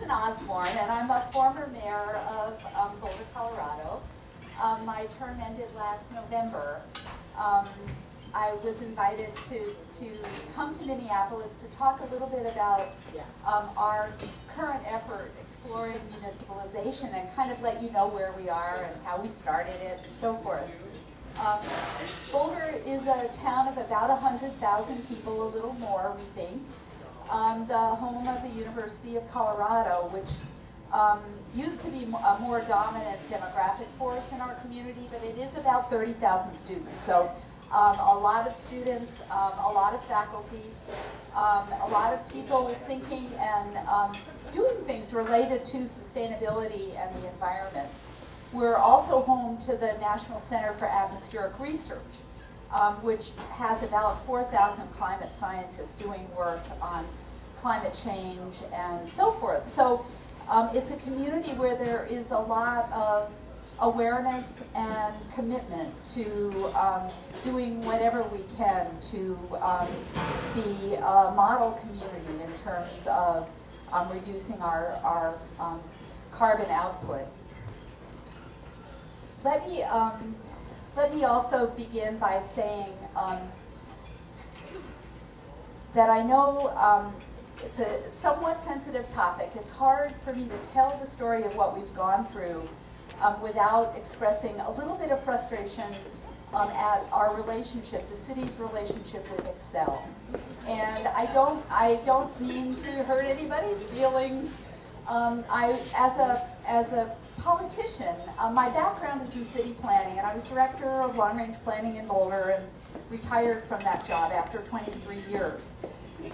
Susan Osborne, and I'm a former mayor of Boulder, Colorado. My term ended last November. I was invited to come to Minneapolis to talk a little bit about our current effort exploring municipalization and kind of let you know where we are and how we started it and so forth. Boulder is a town of about 100,000 people, a little more, we think. The home of the University of Colorado, which used to be a more dominant demographic force in our community, but it is about 30,000 students. So a lot of students, a lot of faculty, a lot of people thinking and doing things related to sustainability and the environment. We're also home to the National Center for Atmospheric Research, which has about 4,000 climate scientists doing work on climate change and so forth. So it's a community where there is a lot of awareness and commitment to doing whatever we can to be a model community in terms of reducing our carbon output. Let me also begin by saying that I know it's a somewhat sensitive topic. It's hard for me to tell the story of what we've gone through without expressing a little bit of frustration at our relationship, the city's relationship with Excel. And I don't mean to hurt anybody's feelings. As a politician, my background is in city planning, and I was director of long-range planning in Boulder and retired from that job after 23 years.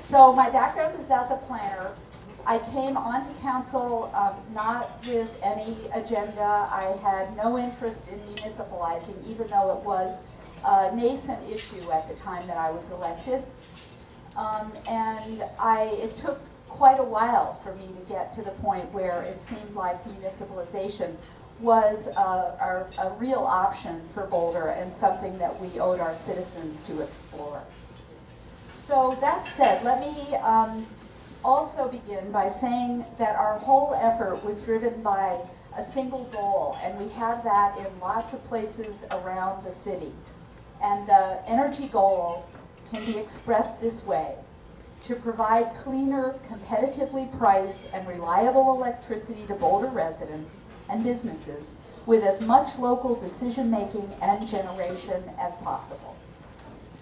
So my background is as a planner. I came onto council not with any agenda. I had no interest in municipalizing, even though it was a nascent issue at the time that I was elected. And it took quite a while for me to get to the point where it seemed like municipalization was a real option for Boulder and something that we owed our citizens to explore. So that said, let me also begin by saying that our whole effort was driven by a single goal, and we have that in lots of places around the city. And the energy goal can be expressed this way: to provide cleaner, competitively priced, and reliable electricity to Boulder residents and businesses with as much local decision-making and generation as possible.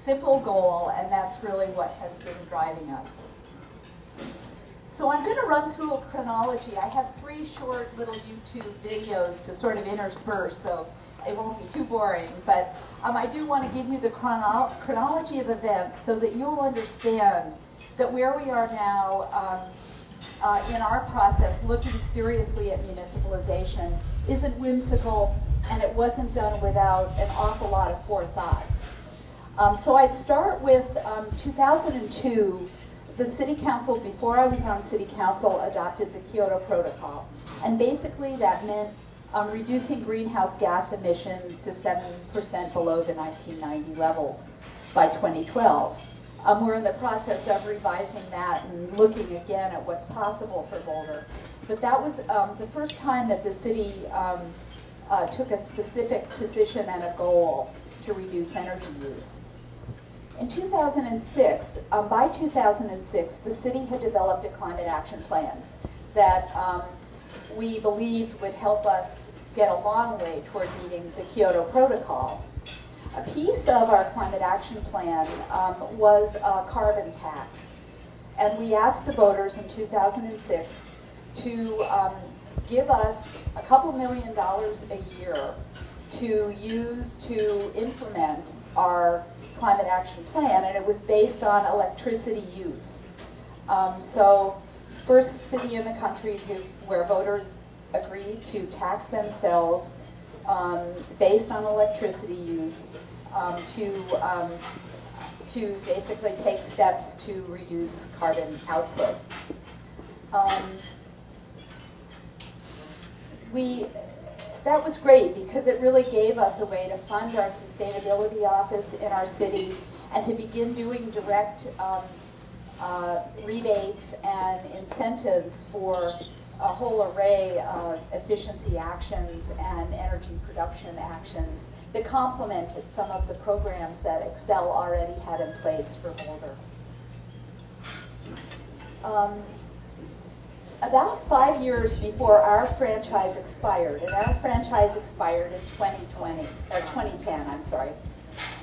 Simple goal, and that's really what has been driving us. So I'm going to run through a chronology. I have 3 short little YouTube videos to sort of intersperse, so it won't be too boring, but I do want to give you the chronology of events so that you'll understand that where we are now in our process looking seriously at municipalization isn't whimsical, and it wasn't done without an awful lot of forethought. So I'd start with 2002. The city council, before I was on city council, adopted the Kyoto Protocol. And basically that meant reducing greenhouse gas emissions to 7% below the 1990 levels by 2012. We're in the process of revising that and looking again at what's possible for Boulder. But that was the first time that the city took a specific position and a goal to reduce energy use. In 2006, by 2006, the city had developed a climate action plan that we believed would help us get a long way toward meeting the Kyoto Protocol. A piece of our climate action plan was a carbon tax. And we asked the voters in 2006 to give us a couple $1 million a year to use to implement our climate action plan, and it was based on electricity use. So first city in the country where voters agreed to tax themselves based on electricity use to basically take steps to reduce carbon output. That was great because it really gave us a way to fund our sustainability office in our city and to begin doing direct rebates and incentives for a whole array of efficiency actions and energy production actions that complemented some of the programs that Excel already had in place for Boulder. About 5 years before our franchise expired, and our franchise expired in 2010, I'm sorry,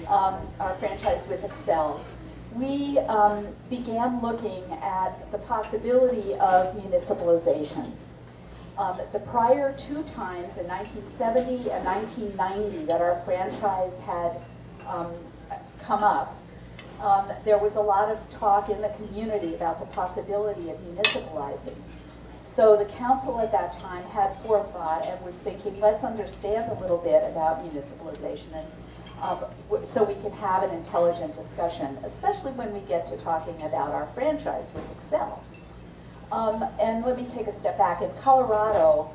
our franchise with Excel, we began looking at the possibility of municipalization. The prior 2 times, in 1970 and 1990, that our franchise had come up, there was a lot of talk in the community about the possibility of municipalizing. So the council at that time had forethought and was thinking, let's understand a little bit about municipalization, and so we can have an intelligent discussion, especially when we get to talking about our franchise with Excel. And let me take a step back. In Colorado,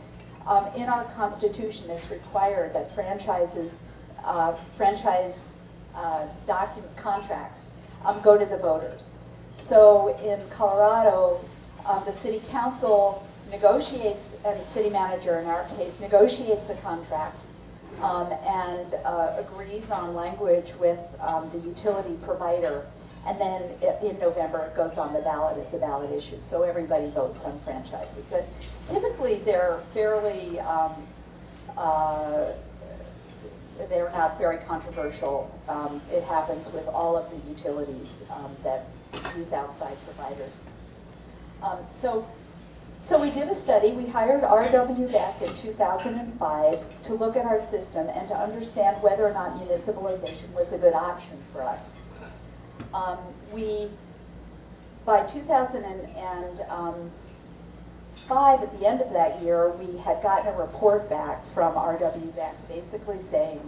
in our Constitution, it's required that franchise document contracts go to the voters. So in Colorado, the city council negotiates, and city manager in our case, negotiates the contract and agrees on language with the utility provider. And then in November, it goes on the ballot as a ballot issue. So everybody votes on franchises. And typically, they're fairly, they're not very controversial. It happens with all of the utilities that use outside providers. So we did a study. We hired R.W. Beck in 2005 to look at our system and to understand whether or not municipalization was a good option for us. By 2005, at the end of that year, we had gotten a report back from R.W. Beck basically saying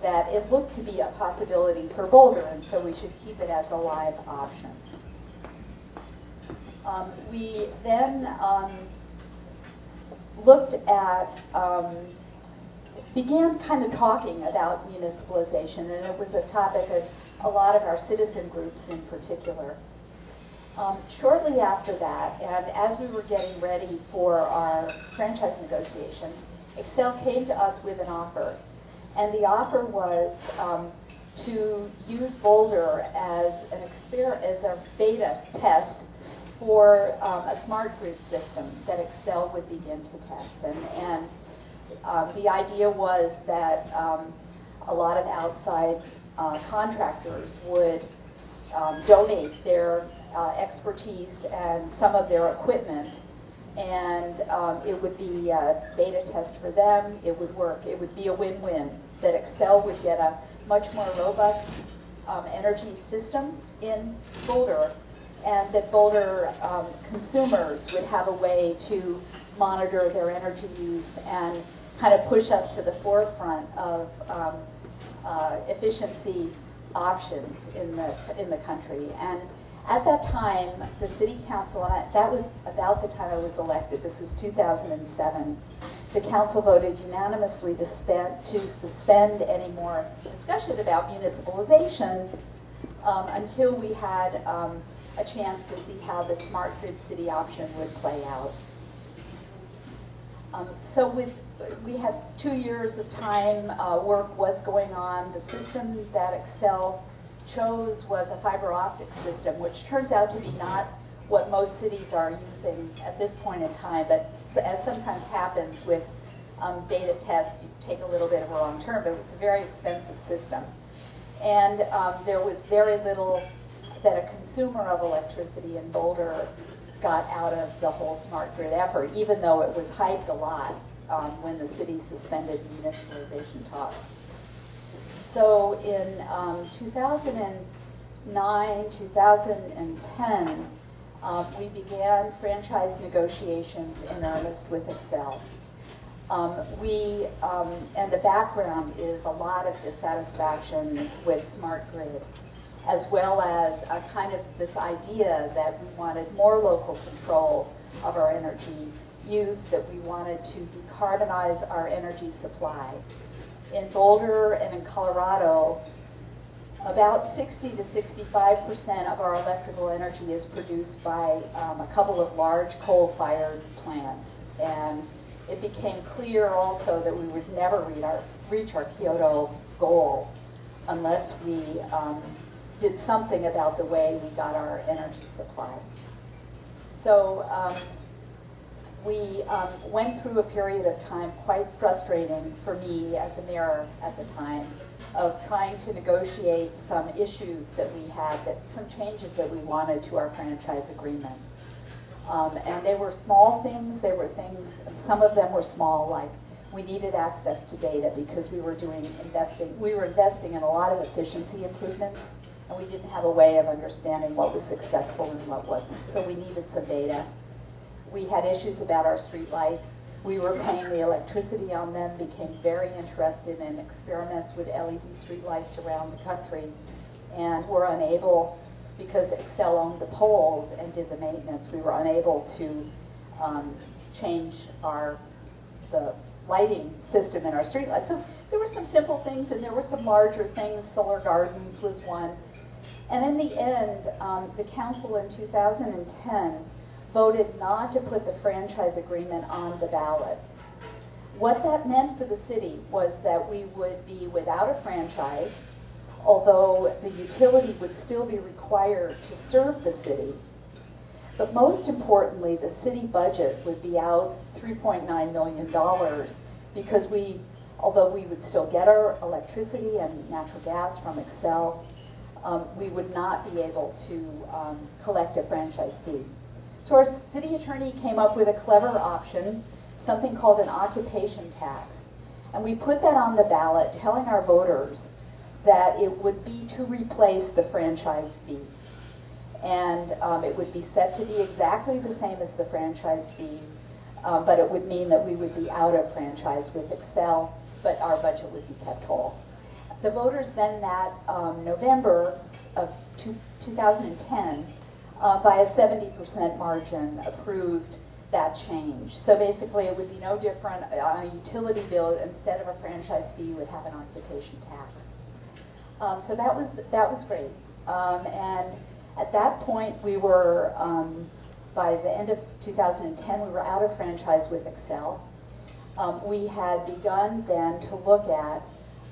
that it looked to be a possibility for Boulder, and so we should keep it as a live option. We then looked at, began kind of talking about municipalization, and it was a topic of a lot of our citizen groups in particular. Shortly after that, and as we were getting ready for our franchise negotiations, Excel came to us with an offer, and the offer was to use Boulder as a beta test for a smart grid system that Excel would begin to test. And the idea was that a lot of outside contractors would donate their expertise and some of their equipment, and it would be a beta test for them. It would work. It would be a win-win, that Excel would get a much more robust energy system in Boulder, and that Boulder consumers would have a way to monitor their energy use and kind of push us to the forefront of efficiency options in the country. And at that time, the city council, and that was about the time I was elected, this was 2007, the council voted unanimously to suspend any more discussion about municipalization until we had a chance to see how the smart grid city option would play out. So we had 2 years of time, work was going on. The system that Excel chose was a fiber optic system, which turns out to be not what most cities are using at this point in time, but as sometimes happens with beta tests, you take a little bit of a wrong turn, but it was a very expensive system. And there was very little that a consumer of electricity in Boulder got out of the whole smart grid effort, even though it was hyped a lot when the city suspended municipalization talks. So in 2009, 2010, we began franchise negotiations in earnest with Excel. And the background is a lot of dissatisfaction with smart grid, as well as a kind of this idea that we wanted more local control of our energy use, that we wanted to decarbonize our energy supply. In Boulder and in Colorado, About 60 to 65% of our electrical energy is produced by a couple of large coal-fired plants. And it became clear also that we would never reach our Kyoto goal unless we did something about the way we got our energy supply. So we went through a period of time quite frustrating for me as a mayor at the time, of trying to negotiate some issues that we had, some changes that we wanted to our franchise agreement. And they were small things. They were things, some of them were small, like we needed access to data because we were investing in a lot of efficiency improvements, and we didn't have a way of understanding what was successful and what wasn't. So we needed some data. We had issues about our streetlights. We were paying the electricity on them, became very interested in experiments with LED streetlights around the country, and were unable, because Excel owned the poles and did the maintenance, we were unable to change the lighting system in our streetlights. So there were some simple things, and there were some larger things. Solar gardens was one. And in the end, the council in 2010 voted not to put the franchise agreement on the ballot. What that meant for the city was that we would be without a franchise, although the utility would still be required to serve the city. But most importantly, the city budget would be out $3.9 million because although we would still get our electricity and natural gas from Excel, we would not be able to collect a franchise fee. So our city attorney came up with a clever option, something called an occupation tax. And we put that on the ballot, telling our voters that it would be to replace the franchise fee. And it would be set to be exactly the same as the franchise fee, but it would mean that we would be out of franchise with Excel, but our budget would be kept whole. The voters then that November of 2010, by a 70% margin, approved that change. So basically it would be no different on a utility bill. Instead of a franchise fee, you would have an occupation tax. So that was great. And at that point, we were, by the end of 2010, we were out of franchise with Excel. We had begun then to look at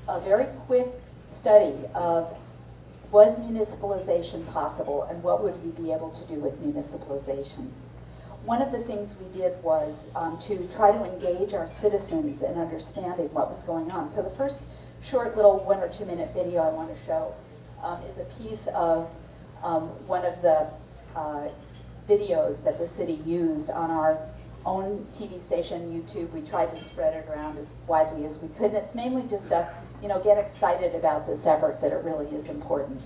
a very quick study of, was municipalization possible, and what would we be able to do with municipalization? One of the things we did was to try to engage our citizens in understanding what was going on. So the first short little 1 or 2 minute video I want to show is a piece of one of the videos that the city used on our own TV station, YouTube. We tried to spread it around as widely as we could. And it's mainly just to, get excited about this effort, that it really is important.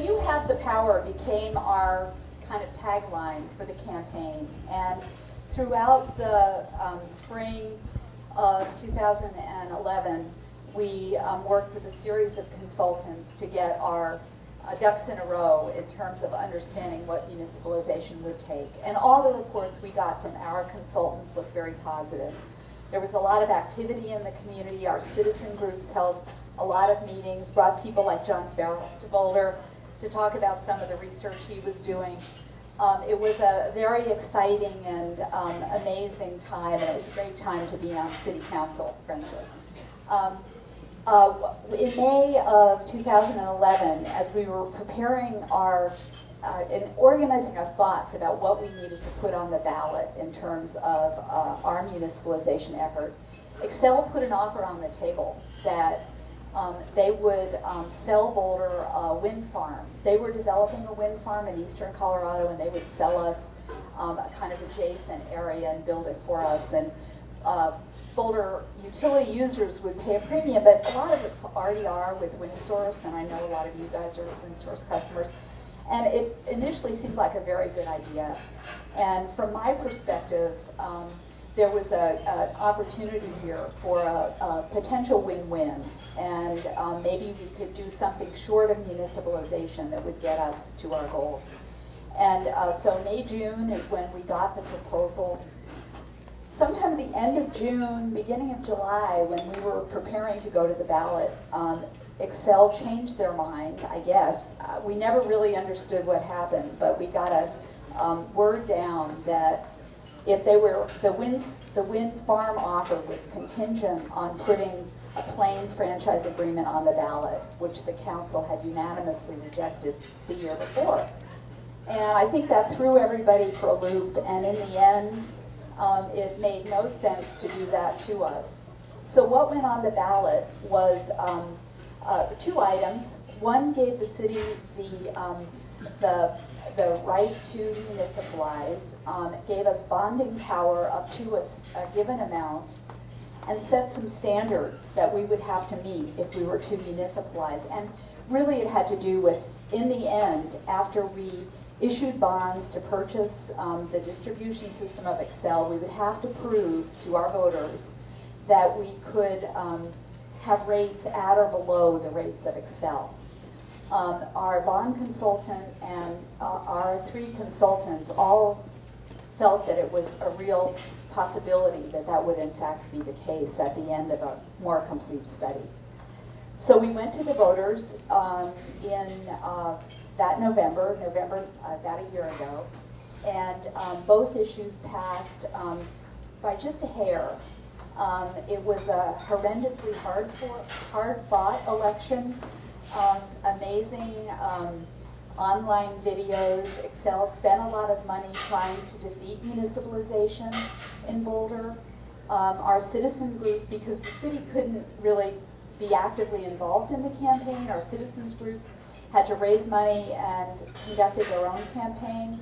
You Have the Power became our kind of tagline for the campaign. And throughout the spring of 2011, we worked with a series of consultants to get our ducks in a row in terms of understanding what municipalization would take. And all the reports we got from our consultants looked very positive. There was a lot of activity in the community. Our citizen groups held a lot of meetings, brought people like John Farrell to Boulder to talk about some of the research he was doing. It was a very exciting and amazing time, and it was a great time to be on city council, frankly. In May of 2011, as we were preparing and organizing our thoughts about what we needed to put on the ballot in terms of our municipalization effort, Excel put an offer on the table that they would sell Boulder a wind farm. They were developing a wind farm in eastern Colorado, and they would sell us a kind of adjacent area and build it for us. And Boulder utility users would pay a premium, but a lot of us already are with WindSource, and I know a lot of you guys are WindSource customers. And it initially seemed like a very good idea. And from my perspective, there was an opportunity here for a potential win-win, and maybe we could do something short of municipalization that would get us to our goals. And so May, June is when we got the proposal. Sometime at the end of June, beginning of July, when we were preparing to go to the ballot, Excel changed their mind, I guess. We never really understood what happened, but we got a word down that if they were the wind farm offer was contingent on putting a plain franchise agreement on the ballot, which the council had unanimously rejected the year before. And I think that threw everybody for a loop, and in the end, it made no sense to do that to us. So what went on the ballot was two items. One gave the city the right to municipalize, gave us bonding power up to a given amount, and set some standards that we would have to meet if we were to municipalize. And really it had to do with, in the end, after we issued bonds to purchase the distribution system of Excel, we would have to prove to our voters that we could have rates at or below the rates of Excel. Our bond consultant and our three consultants all felt that it was a real possibility that that would in fact be the case at the end of a more complete study. So we went to the voters in that November, about a year ago, and both issues passed by just a hair. It was a horrendously hard-fought election. Amazing online videos. Excel spent a lot of money trying to defeat municipalization in Boulder. Our citizen group, because the city couldn't really be actively involved in the campaign, our citizens group had to raise money and conducted their own campaign.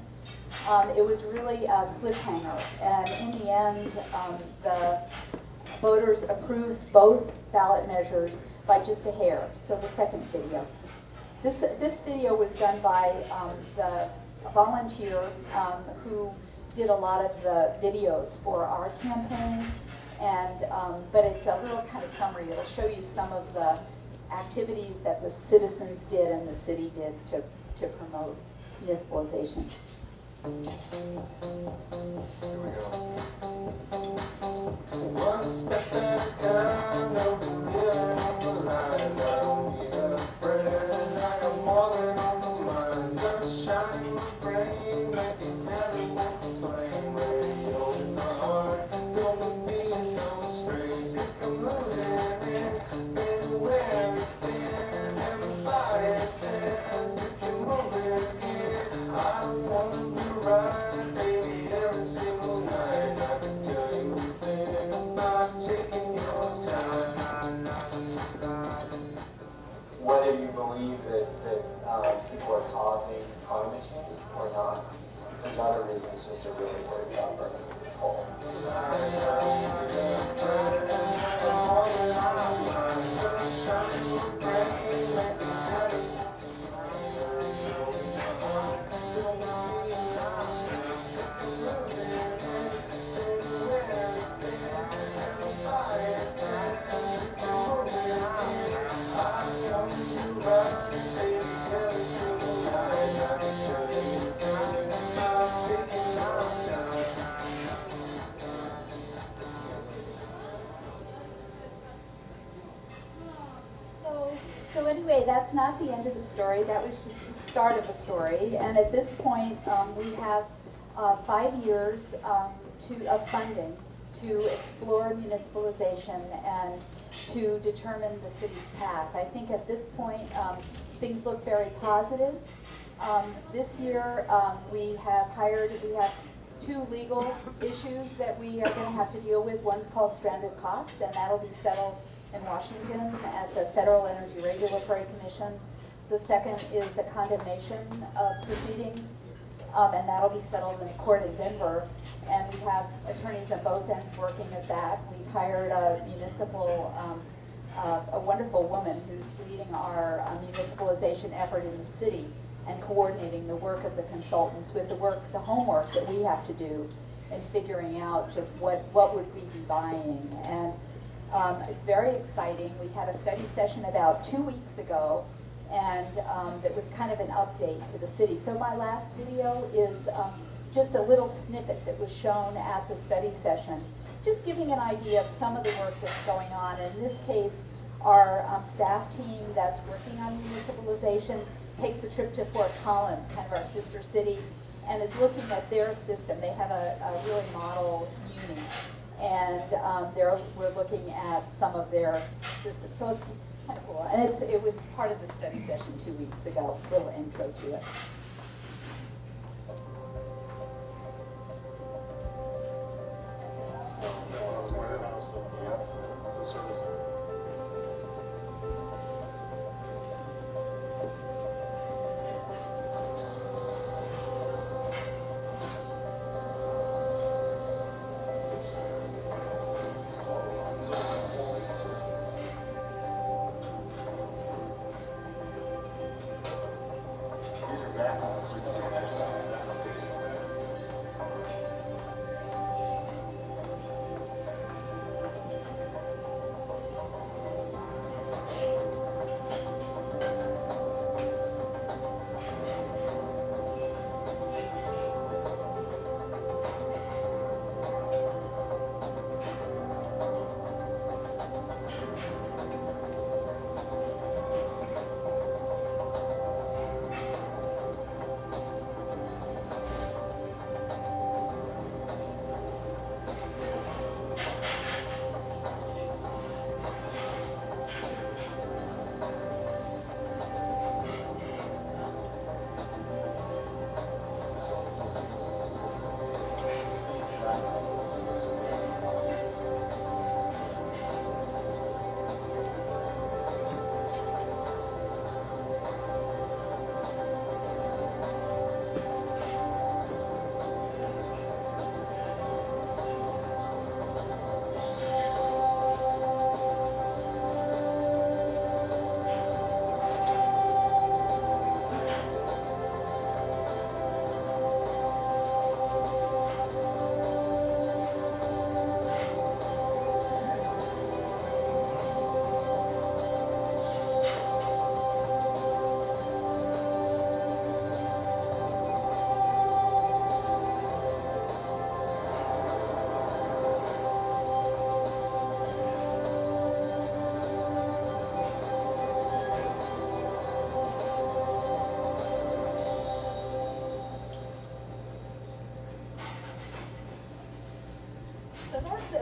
It was really a cliffhanger, and in the end, the voters approved both ballot measures by just a hair. So the second video. This video was done by the volunteer who did a lot of the videos for our campaign, and but it's a little kind of summary. It'll show you some of the activities that the citizens did and the city did to promote municipalization. Here we go. One step at a time, no living on the line. I don't need a friend, I got more than on my mind. Sunshine in my brain, making everyone complain. Radio in my heart, don't be feeling so strange. Think I'm losing it, baby, where you been? Everybody says that you're moving again. I don't want to be right, baby, every single night. I can tell you things. anyway, that's not the end of the story. That was just the start of the story. And at this point, we have 5 years of funding to explore municipalization and to determine the city's path. I think at this point, things look very positive. This year, we have 2 legal issues that we are going to have to deal with. One's called stranded costs, and that'll be settled in Washington at the Federal Energy Regulatory Commission. The second is the condemnation proceedings, and that'll be settled in a court in Denver. And we have attorneys on both ends working at that. We've hired a a wonderful woman who's leading our municipalization effort in the city and coordinating the work of the consultants with the homework that we have to do in figuring out just what would we be buying. And it's very exciting. We had a study session about 2 weeks ago, and that was kind of an update to the city. So my last video is just a little snippet that was shown at the study session, just giving an idea of some of the work that's going on. In this case, our staff team that's working on municipalization takes a trip to Fort Collins, kind of our sister city, and is looking at their system. They have a really model uni, and we're looking at some of their systems. So it's kind of cool. And it was part of the study session 2 weeks ago, a little intro to it.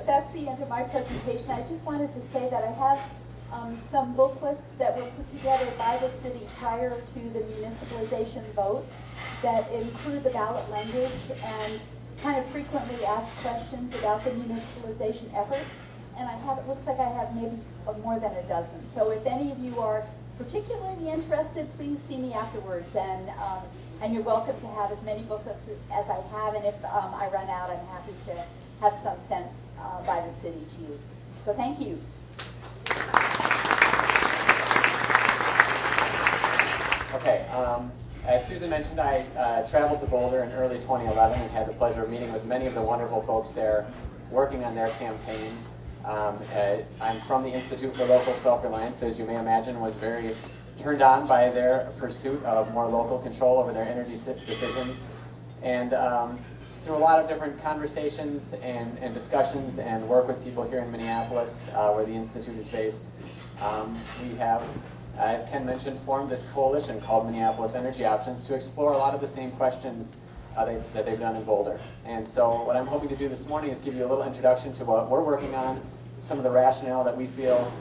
That's the end of my presentation. I just wanted to say that I have some booklets that were put together by the city prior to the municipalization vote that include the ballot language and kind of frequently asked questions about the municipalization effort. And it looks like I have maybe more than a dozen. So if any of you are particularly interested, please see me afterwards. And you're welcome to have as many booklets as I have. And if I run out, I'm happy to have some sent by the city to you. So thank you. Okay, as Susan mentioned, I traveled to Boulder in early 2011 and had the pleasure of meeting with many of the wonderful folks there working on their campaign. I'm from the Institute for Local Self-Reliance, so as you may imagine, was very turned on by their pursuit of more local control over their energy decisions. And through a lot of different conversations and discussions and work with people here in Minneapolis, where the Institute is based, we have as Ken mentioned, formed this coalition called Minneapolis Energy Options to explore a lot of the same questions that they've done in Boulder. And so what I'm hoping to do this morning is give you a little introduction to what we're working on, some of the rationale that we feel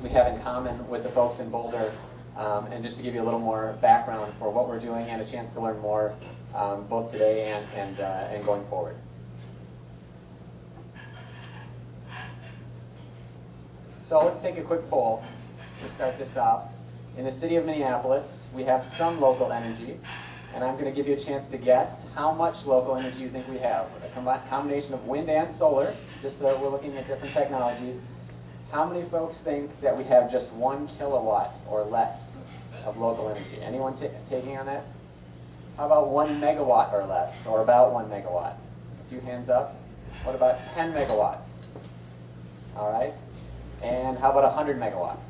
we have in common with the folks in Boulder, and just to give you a little more background for what we're doing and a chance to learn more both today and going forward. So let's take a quick poll to start this off. In the city of Minneapolis, we have some local energy, and I'm going to give you a chance to guess how much local energy you think we have. A combination of wind and solar, just so we're looking at different technologies. How many folks think that we have just 1 kilowatt or less of local energy? Anyone taking on that? How about 1 megawatt or less, or about 1 megawatt? A few hands up. What about 10 megawatts? All right. And how about 100 megawatts?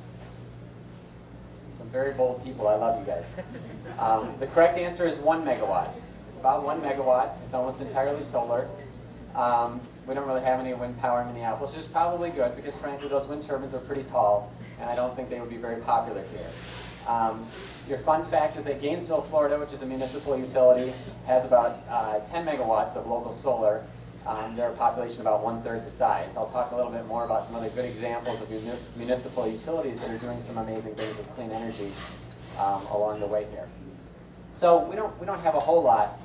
Some very bold people. I love you guys. The correct answer is 1 megawatt. It's about 1 megawatt. It's almost entirely solar. We don't really have any wind power in Minneapolis, which is probably good because, frankly, those wind turbines are pretty tall, and I don't think they would be very popular here. Your fun fact is that Gainesville, Florida, which is a municipal utility, has about 10 megawatts of local solar. They're a population about 1/3 the size. I'll talk a little bit more about some other good examples of municipal utilities that are doing some amazing things with clean energy along the way here. So we don't have a whole lot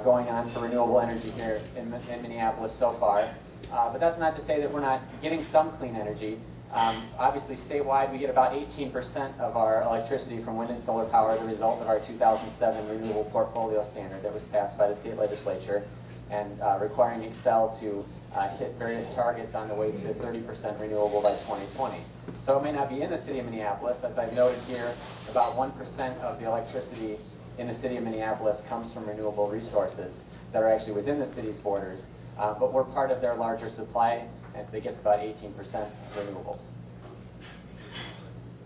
going on for renewable energy here in Minneapolis so far, but that's not to say that we're not getting some clean energy. Obviously, statewide, we get about 18% of our electricity from wind and solar power, the result of our 2007 renewable portfolio standard that was passed by the state legislature, and requiring Excel to hit various targets on the way to 30% renewable by 2020. So it may not be in the city of Minneapolis. As I've noted here, about 1% of the electricity in the city of Minneapolis comes from renewable resources that are actually within the city's borders, but we're part of their larger supply that gets about 18% renewables.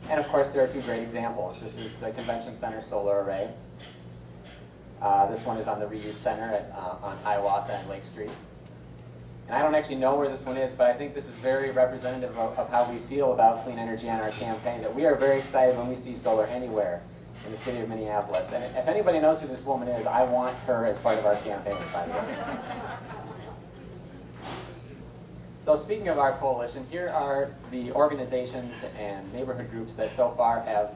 And of course, there are a few great examples. This is the Convention Center solar array. This one is on the Reuse Center on Hiawatha and Lake Street. And I don't actually know where this one is, but I think this is very representative of how we feel about clean energy on our campaign, that we are very excited when we see solar anywhere in the city of Minneapolis. And if anybody knows who this woman is, I want her as part of our campaign, by the way. So speaking of our coalition, here are the organizations and neighborhood groups that so far have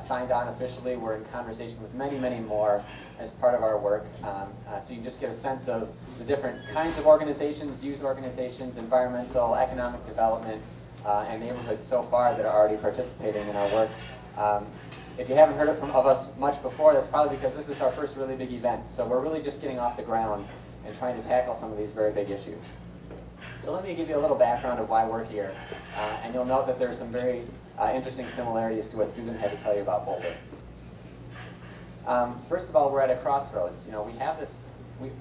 signed on officially. We're in conversation with many, many more as part of our work. So you can just get a sense of the different kinds of organizations, youth organizations, environmental, economic development, and neighborhoods so far that are already participating in our work. If you haven't heard of us much before, that's probably because this is our first really big event. So we're really just getting off the ground and trying to tackle some of these very big issues. So let me give you a little background of why we're here. And you'll note that there's some very interesting similarities to what Susan had to tell you about Boulder. First of all, we're at a crossroads. You know, we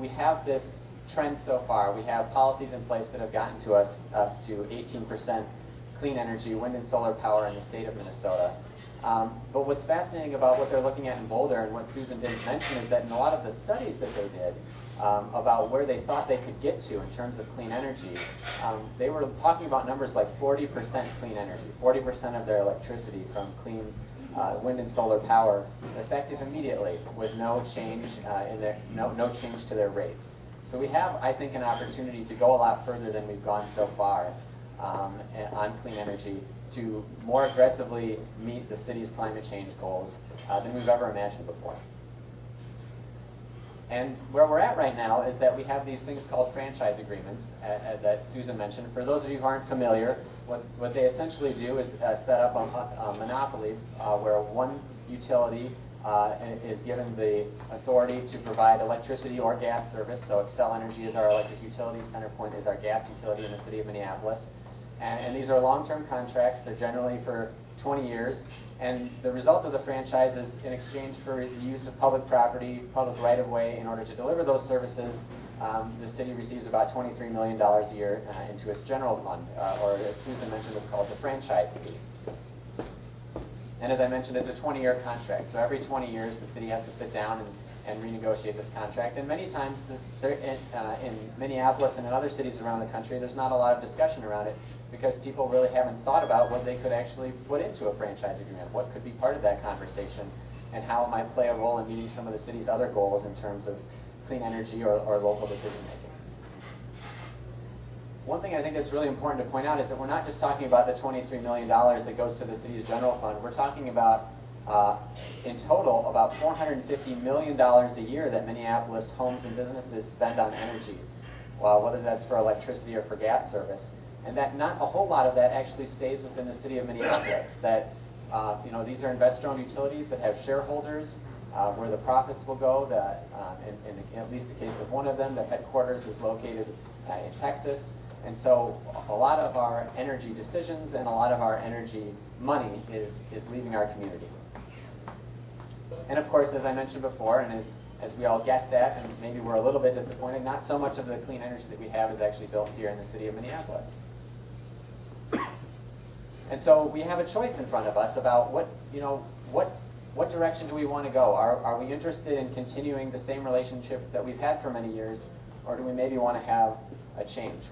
have this trend so far. We have policies in place that have gotten to us to 18% clean energy, wind and solar power in the state of Minnesota. But what's fascinating about what they're looking at in Boulder, and what Susan didn't mention, is that in a lot of the studies that they did about where they thought they could get to in terms of clean energy, they were talking about numbers like 40% clean energy, 40% of their electricity from clean wind and solar power, effective immediately with no change no change to their rates. So we have, I think, an opportunity to go a lot further than we've gone so far on clean energy, to more aggressively meet the city's climate change goals than we've ever imagined before. And where we're at right now is that we have these things called franchise agreements that Susan mentioned. For those of you who aren't familiar, what they essentially do is set up a monopoly where one utility is given the authority to provide electricity or gas service. So Xcel Energy is our electric utility, CenterPoint is our gas utility in the city of Minneapolis. And these are long-term contracts. They're generally for 20 years. And the result of the franchise is, in exchange for the use of public property, public right-of-way, in order to deliver those services, the city receives about $23 million a year into its general fund, or as Susan mentioned, it's called the franchise fee. And as I mentioned, it's a 20-year contract. So every 20 years, the city has to sit down and renegotiate this contract. And many times in Minneapolis and in other cities around the country, there's not a lot of discussion around it because people really haven't thought about what they could actually put into a franchise agreement, what could be part of that conversation, and how it might play a role in meeting some of the city's other goals in terms of clean energy or local decision making. One thing I think that's really important to point out is that we're not just talking about the $23 million that goes to the city's general fund. We're talking about, in total, about $450 million a year that Minneapolis homes and businesses spend on energy, whether that's for electricity or for gas service. And that not a whole lot of that actually stays within the city of Minneapolis. That these are investor-owned utilities that have shareholders, where the profits will go. In at least the case of one of them, the headquarters is located in Texas. And so a lot of our energy decisions and a lot of our energy money is leaving our community. And of course, as I mentioned before, and as we all guessed at, and maybe we're a little bit disappointed, not so much of the clean energy that we have is actually built here in the city of Minneapolis. And so we have a choice in front of us about what direction do we want to go? Are we interested in continuing the same relationship that we've had for many years, or do we maybe want to have a change?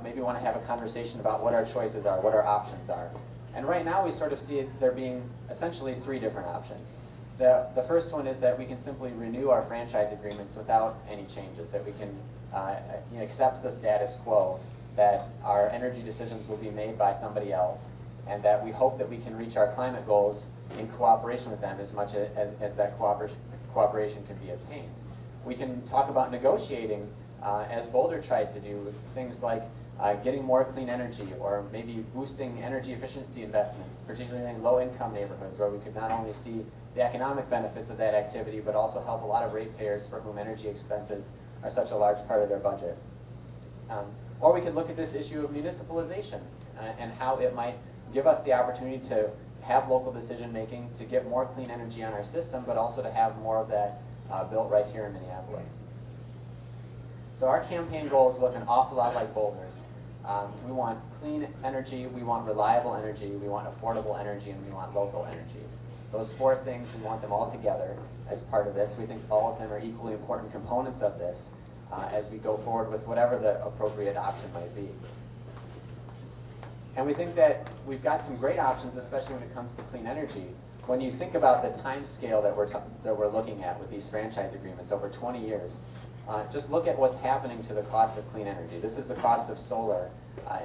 Maybe want to have a conversation about what our choices are, what our options are. And right now we sort of see there being essentially three different options. The first one is that we can simply renew our franchise agreements without any changes, that we can accept the status quo, that our energy decisions will be made by somebody else, and that we hope that we can reach our climate goals in cooperation with them as much as that cooperation can be obtained. We can talk about negotiating, as Boulder tried to do, with things like getting more clean energy, or maybe boosting energy efficiency investments, particularly in low-income neighborhoods where we could not only see the economic benefits of that activity, but also help a lot of ratepayers for whom energy expenses are such a large part of their budget. Or we could look at this issue of municipalization and how it might give us the opportunity to have local decision making, to get more clean energy on our system, but also to have more of that built right here in Minneapolis. So our campaign goals look an awful lot like Boulder's. We want clean energy, we want reliable energy, we want affordable energy, and we want local energy. Those four things, we want them all together as part of this. We think all of them are equally important components of this as we go forward with whatever the appropriate option might be. And we think that we've got some great options, especially when it comes to clean energy. When you think about the time scale that we're looking at with these franchise agreements over 20 years, just look at what's happening to the cost of clean energy. This is the cost of solar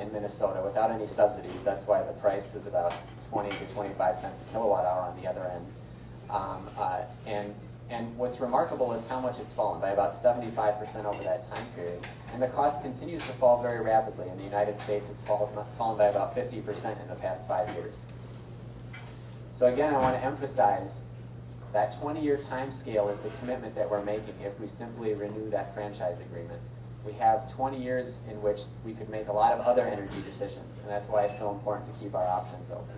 in Minnesota without any subsidies. That's why the price is about 20 to 25 cents a kilowatt hour on the other end. And what's remarkable is how much it's fallen, by about 75% over that time period. And the cost continues to fall very rapidly. In the United States, it's fallen by about 50% in the past 5 years. So again, I want to emphasize that 20-year time scale is the commitment that we're making if we simply renew that franchise agreement. We have 20 years in which we could make a lot of other energy decisions, and that's why it's so important to keep our options open.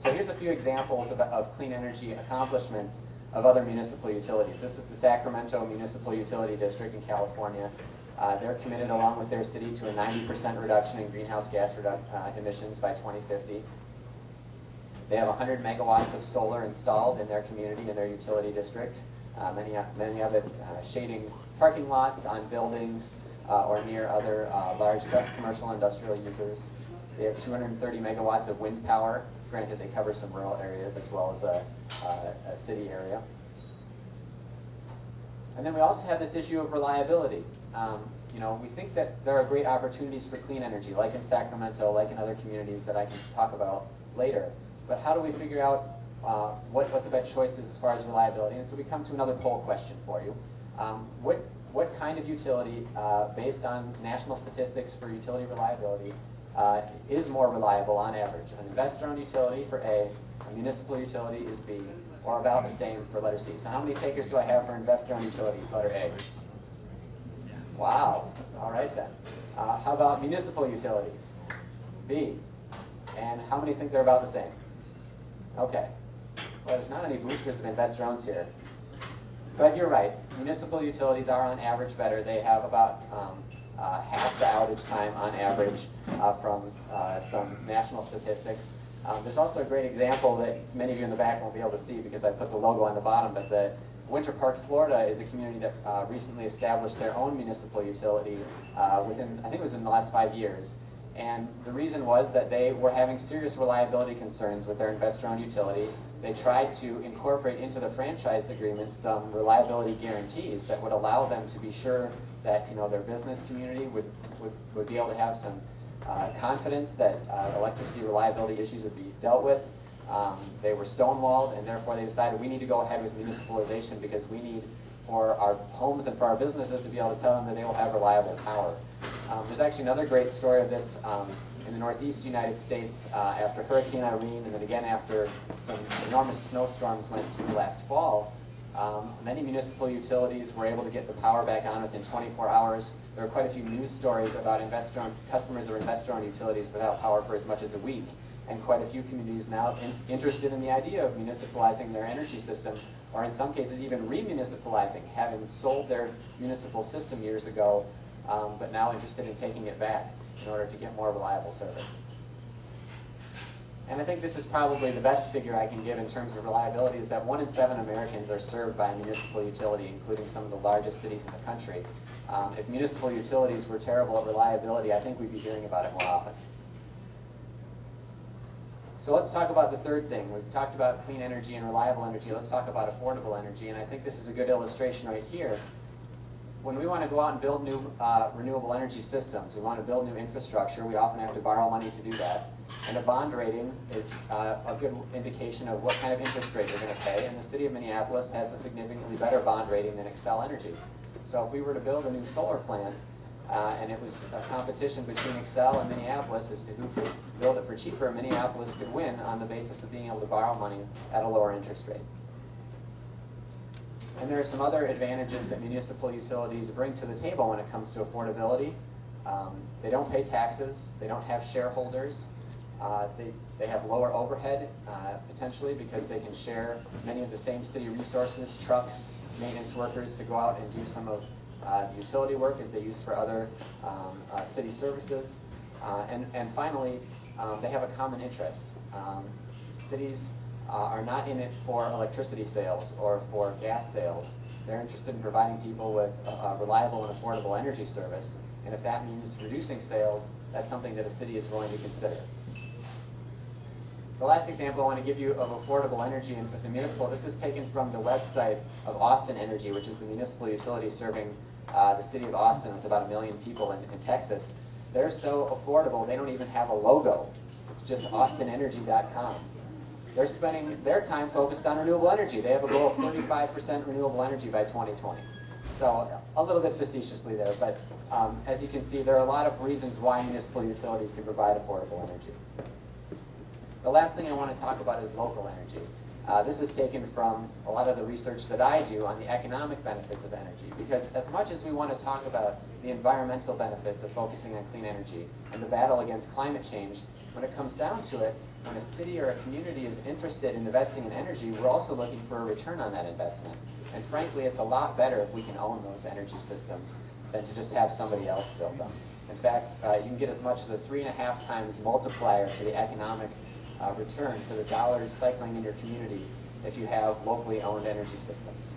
So here's a few examples of clean energy accomplishments of other municipal utilities. This is the Sacramento Municipal Utility District in California. They're committed, along with their city, to a 90% reduction in greenhouse gas emissions by 2050. They have 100 megawatts of solar installed in their community, in their utility district, many of it shading parking lots on buildings or near other large commercial industrial users. They have 230 megawatts of wind power. Granted, they cover some rural areas as well as a city area. And then we also have this issue of reliability. We think that there are great opportunities for clean energy, like in Sacramento, like in other communities that I can talk about later. But how do we figure out what the best choice is as far as reliability? And so we come to another poll question for you. What kind of utility, based on national statistics for utility reliability, is more reliable on average? An investor-owned utility for A, a municipal utility is B, or about the same for letter C. So how many takers do I have for investor-owned utilities, letter A? Wow. All right then. How about municipal utilities? B. And how many think they're about the same? Okay. Well, there's not any boosters of investor-owns here. But you're right. Municipal utilities are on average better. They have about half the outage time on average from some national statistics. There's also a great example that many of you in the back won't be able to see because I put the logo on the bottom, but Winter Park, Florida is a community that recently established their own municipal utility within, I think it was in the last 5 years. And the reason was that they were having serious reliability concerns with their investor-owned utility. They tried to incorporate into the franchise agreement some reliability guarantees that would allow them to be sure that their business community would be able to have some confidence that electricity reliability issues would be dealt with. They were stonewalled, and therefore they decided we need to go ahead with municipalization because we need for our homes and for our businesses to be able to tell them that they will have reliable power. There's actually another great story of this in the Northeast United States after Hurricane Irene, and then again after some enormous snowstorms went through last fall. Many municipal utilities were able to get the power back on within 24 hours. There were quite a few news stories about customers of investor-owned utilities without power for as much as a week, and quite a few communities now interested in the idea of municipalizing their energy system, or in some cases even remunicipalizing, having sold their municipal system years ago, but now interested in taking it back in order to get more reliable service. And I think this is probably the best figure I can give in terms of reliability, is that 1 in 7 Americans are served by a municipal utility, including some of the largest cities in the country. If municipal utilities were terrible at reliability, I think we'd be hearing about it more often. So let's talk about the third thing. We've talked about clean energy and reliable energy. Let's talk about affordable energy, and I think this is a good illustration right here. When we want to go out and build new renewable energy systems, we want to build new infrastructure, we often have to borrow money to do that. And a bond rating is a good indication of what kind of interest rate you're going to pay, and the city of Minneapolis has a significantly better bond rating than Xcel Energy. So if we were to build a new solar plant, and it was a competition between Xcel and Minneapolis as to who could build it for cheaper, Minneapolis could win on the basis of being able to borrow money at a lower interest rate. And there are some other advantages that municipal utilities bring to the table when it comes to affordability. They don't pay taxes, they don't have shareholders, they have lower overhead, potentially, because they can share many of the same city resources, trucks, maintenance workers, to go out and do some of the utility work as they use for other city services. And finally, they have a common interest. Cities are not in it for electricity sales or for gas sales. They're interested in providing people with reliable and affordable energy service. And if that means reducing sales, that's something that a city is willing to consider. The last example I want to give you of affordable energy and the municipal, this is taken from the website of Austin Energy, which is the municipal utility serving the city of Austin with about 1 million people in Texas. They're so affordable, they don't even have a logo. It's just austinenergy.com. They're spending their time focused on renewable energy. They have a goal of 35% renewable energy by 2020. So a little bit facetiously there, but as you can see, there are a lot of reasons why municipal utilities can provide affordable energy. The last thing I want to talk about is local energy. This is taken from a lot of the research that I do on the economic benefits of energy, because as much as we want to talk about the environmental benefits of focusing on clean energy and the battle against climate change, when it comes down to it, when a city or a community is interested in investing in energy, we're also looking for a return on that investment. And frankly, it's a lot better if we can own those energy systems than to just have somebody else build them. In fact, you can get as much as a 3.5 times multiplier to the economic return to the dollars cycling in your community if you have locally owned energy systems.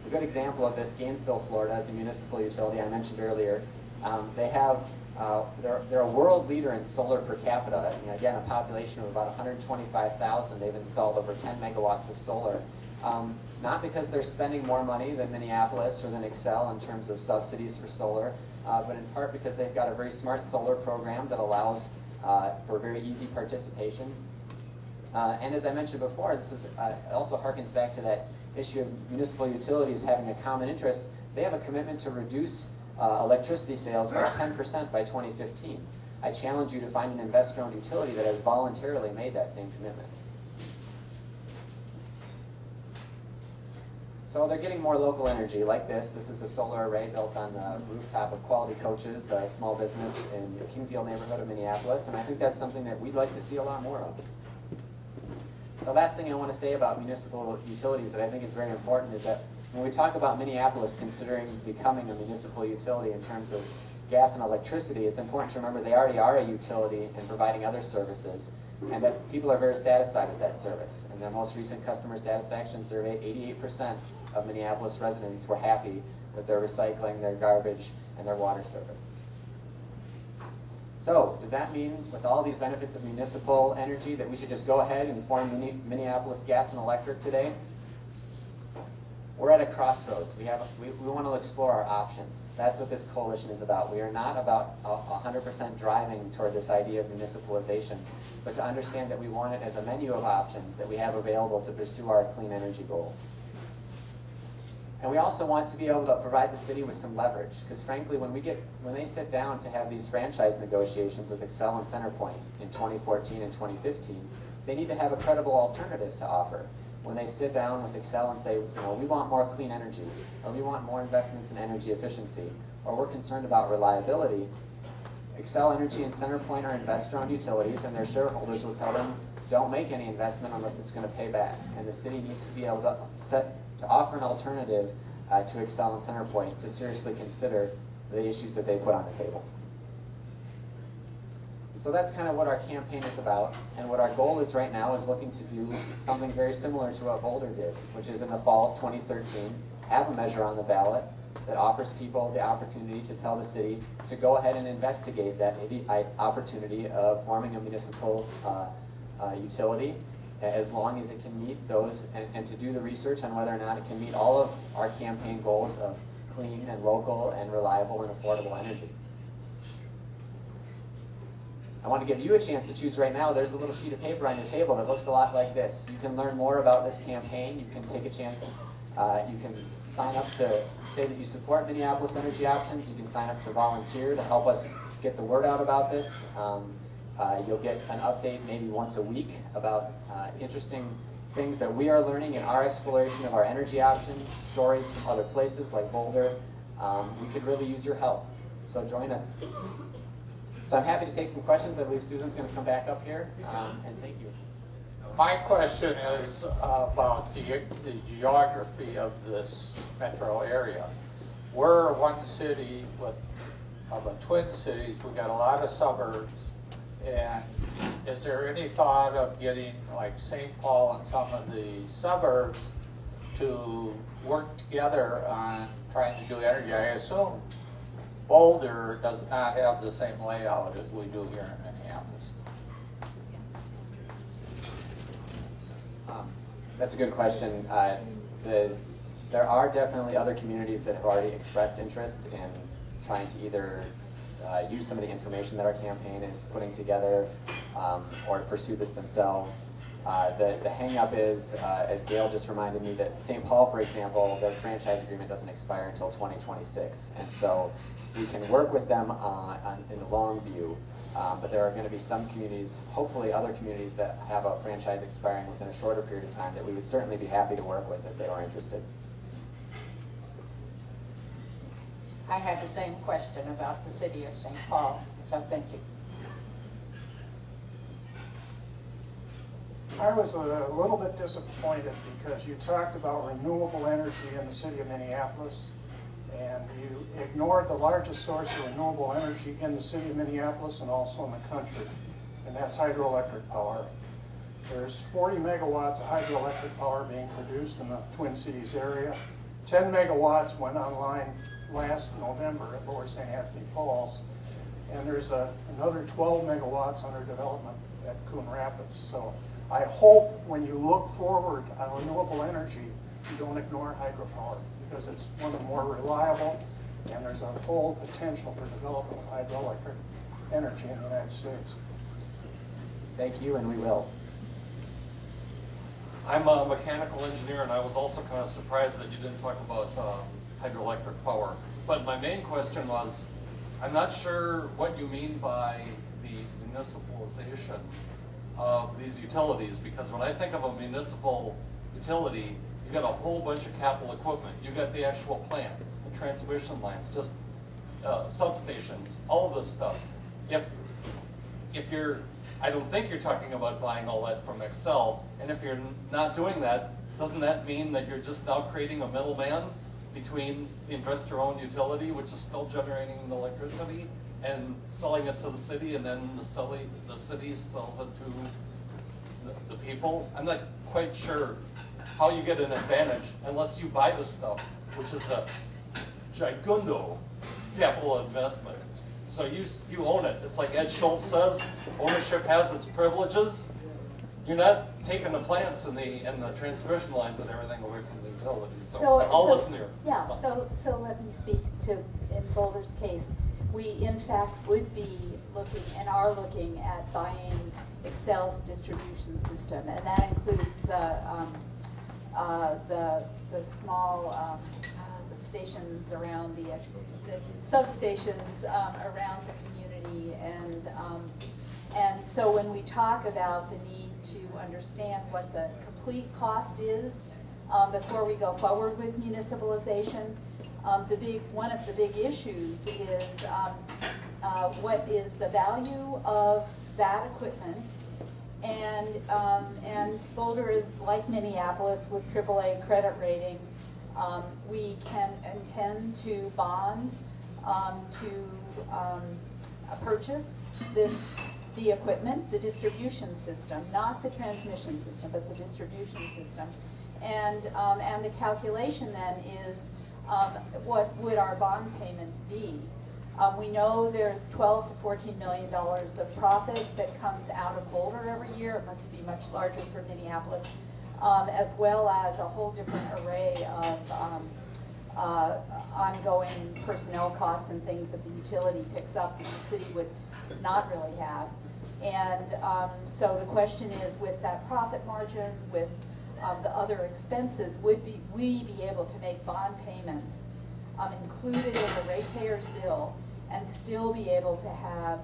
A good example of this, Gainesville, Florida, is a municipal utility I mentioned earlier. They're a world leader in solar per capita. Again, a population of about 125,000. They've installed over 10 megawatts of solar. Not because they're spending more money than Minneapolis or than Xcel in terms of subsidies for solar, but in part because they've got a very smart solar program that allows for very easy participation. And as I mentioned before, this is also harkens back to that issue of municipal utilities having a common interest. They have a commitment to reduce electricity sales by 10% by 2015. I challenge you to find an investor-owned utility that has voluntarily made that same commitment. So they're getting more local energy like this. This is a solar array built on the rooftop of Quality Coaches, a small business in the Kingfield neighborhood of Minneapolis, and I think that's something that we'd like to see a lot more of. The last thing I want to say about municipal utilities that I think is very important is that when we talk about Minneapolis considering becoming a municipal utility in terms of gas and electricity, it's important to remember they already are a utility in providing other services. and that people are very satisfied with that service. In their most recent customer satisfaction survey, 88% of Minneapolis residents were happy with their recycling, their garbage, and their water service. So, does that mean, with all these benefits of municipal energy, that we should just go ahead and form Minneapolis Gas and Electric today? We're at a crossroads. We want to explore our options. That's what this coalition is about. We are not about 100% driving toward this idea of municipalization, but to understand that we want it as a menu of options that we have available to pursue our clean energy goals. And we also want to be able to provide the city with some leverage, because frankly, when they sit down to have these franchise negotiations with Xcel and CenterPoint in 2014 and 2015, they need to have a credible alternative to offer. When they sit down with Xcel and say, we want more clean energy, or we want more investments in energy efficiency, or we're concerned about reliability, Xcel Energy and CenterPoint are investor-owned utilities, and their shareholders will tell them, don't make any investment unless it's going to pay back. And the city needs to be able to offer an alternative to Xcel and CenterPoint to seriously consider the issues that they put on the table. So that's kind of what our campaign is about, and what our goal is right now is looking to do something very similar to what Boulder did, which is in the fall of 2013, have a measure on the ballot that offers people the opportunity to tell the city to go ahead and investigate that opportunity of forming a municipal utility, as long as it can meet those, and to do the research on whether or not it can meet all of our campaign goals of clean and local and reliable and affordable energy. I want to give you a chance to choose right now. There's a little sheet of paper on your table that looks a lot like this. You can learn more about this campaign. You can take a chance. You can sign up to say that you support Minneapolis Energy Options. You can sign up to volunteer to help us get the word out about this. You'll get an update maybe once a week about interesting things that we are learning in our exploration of our energy options, stories from other places like Boulder. We could really use your help. So join us. So I'm happy to take some questions. I believe Susan's going to come back up here, and thank you. My question is about the geography of this metro area. We're one city of the Twin Cities. We got a lot of suburbs, and is there any thought of getting like St. Paul and some of the suburbs to work together on trying to do energy? I assume Boulder does not have the same layout as we do here in Minneapolis. That's a good question. There are definitely other communities that have already expressed interest in trying to either use some of the information that our campaign is putting together or pursue this themselves. The hang-up is, as Gail just reminded me, that St. Paul, for example, their franchise agreement doesn't expire until 2026. And so we can work with them in the long view, but there are going to be some communities, hopefully other communities, that have a franchise expiring within a shorter period of time that we would certainly be happy to work with if they are interested. I had the same question about the city of St. Paul, so thank you. I was a little bit disappointed because you talked about renewable energy in the city of Minneapolis, and you ignored the largest source of renewable energy in the city of Minneapolis and also in the country, and that's hydroelectric power. There's 40 megawatts of hydroelectric power being produced in the Twin Cities area. 10 megawatts went online last November at Lower St. Anthony Falls, and there's another 12 megawatts under development at Coon Rapids. So I hope when you look forward on renewable energy, you don't ignore hydropower, because it's one of the more reliable, and there's a whole potential for development of hydroelectric energy in the United States. Thank you, and we will. I'm a mechanical engineer, and I was also kind of surprised that you didn't talk about hydroelectric power. But my main question was, I'm not sure what you mean by the municipalization of these utilities, because when I think of a municipal utility, you got a whole bunch of capital equipment. You got the actual plant, the transmission lines, just substations, all of this stuff. If you're, I don't think you're talking about buying all that from Xcel, and if you're not doing that, doesn't that mean that you're just now creating a middleman between the investor-owned utility, which is still generating the electricity, and selling it to the city, and then the city sells it to the people. I'm not quite sure how you get an advantage unless you buy the stuff, which is a gigundo capital investment. So you own it. It's like Ed Schultz says, ownership has its privileges. You're not taking the plants and the transmission lines and everything away from the utilities. So I'll listen here. Yeah, so let me speak to, in Boulder's case, we in fact would be looking and are looking at buying Excel's distribution system, and that includes the small the stations around the substations around the community, and so when we talk about the need to understand what the complete cost is before we go forward with municipalization, one of the big issues is what is the value of that equipment, and Boulder is like Minneapolis with AAA credit rating. We can intend to bond to purchase the equipment, the distribution system, not the transmission system, but the distribution system. And the calculation then is what would our bond payments be? We know there's $12 to $14 million of profit that comes out of Boulder every year. It must be much larger for Minneapolis, as well as a whole different array of ongoing personnel costs and things that the utility picks up that the city would not really have. And so the question is, with that profit margin, with the other expenses, would we be able to make bond payments included in the ratepayer's bill and still be able to have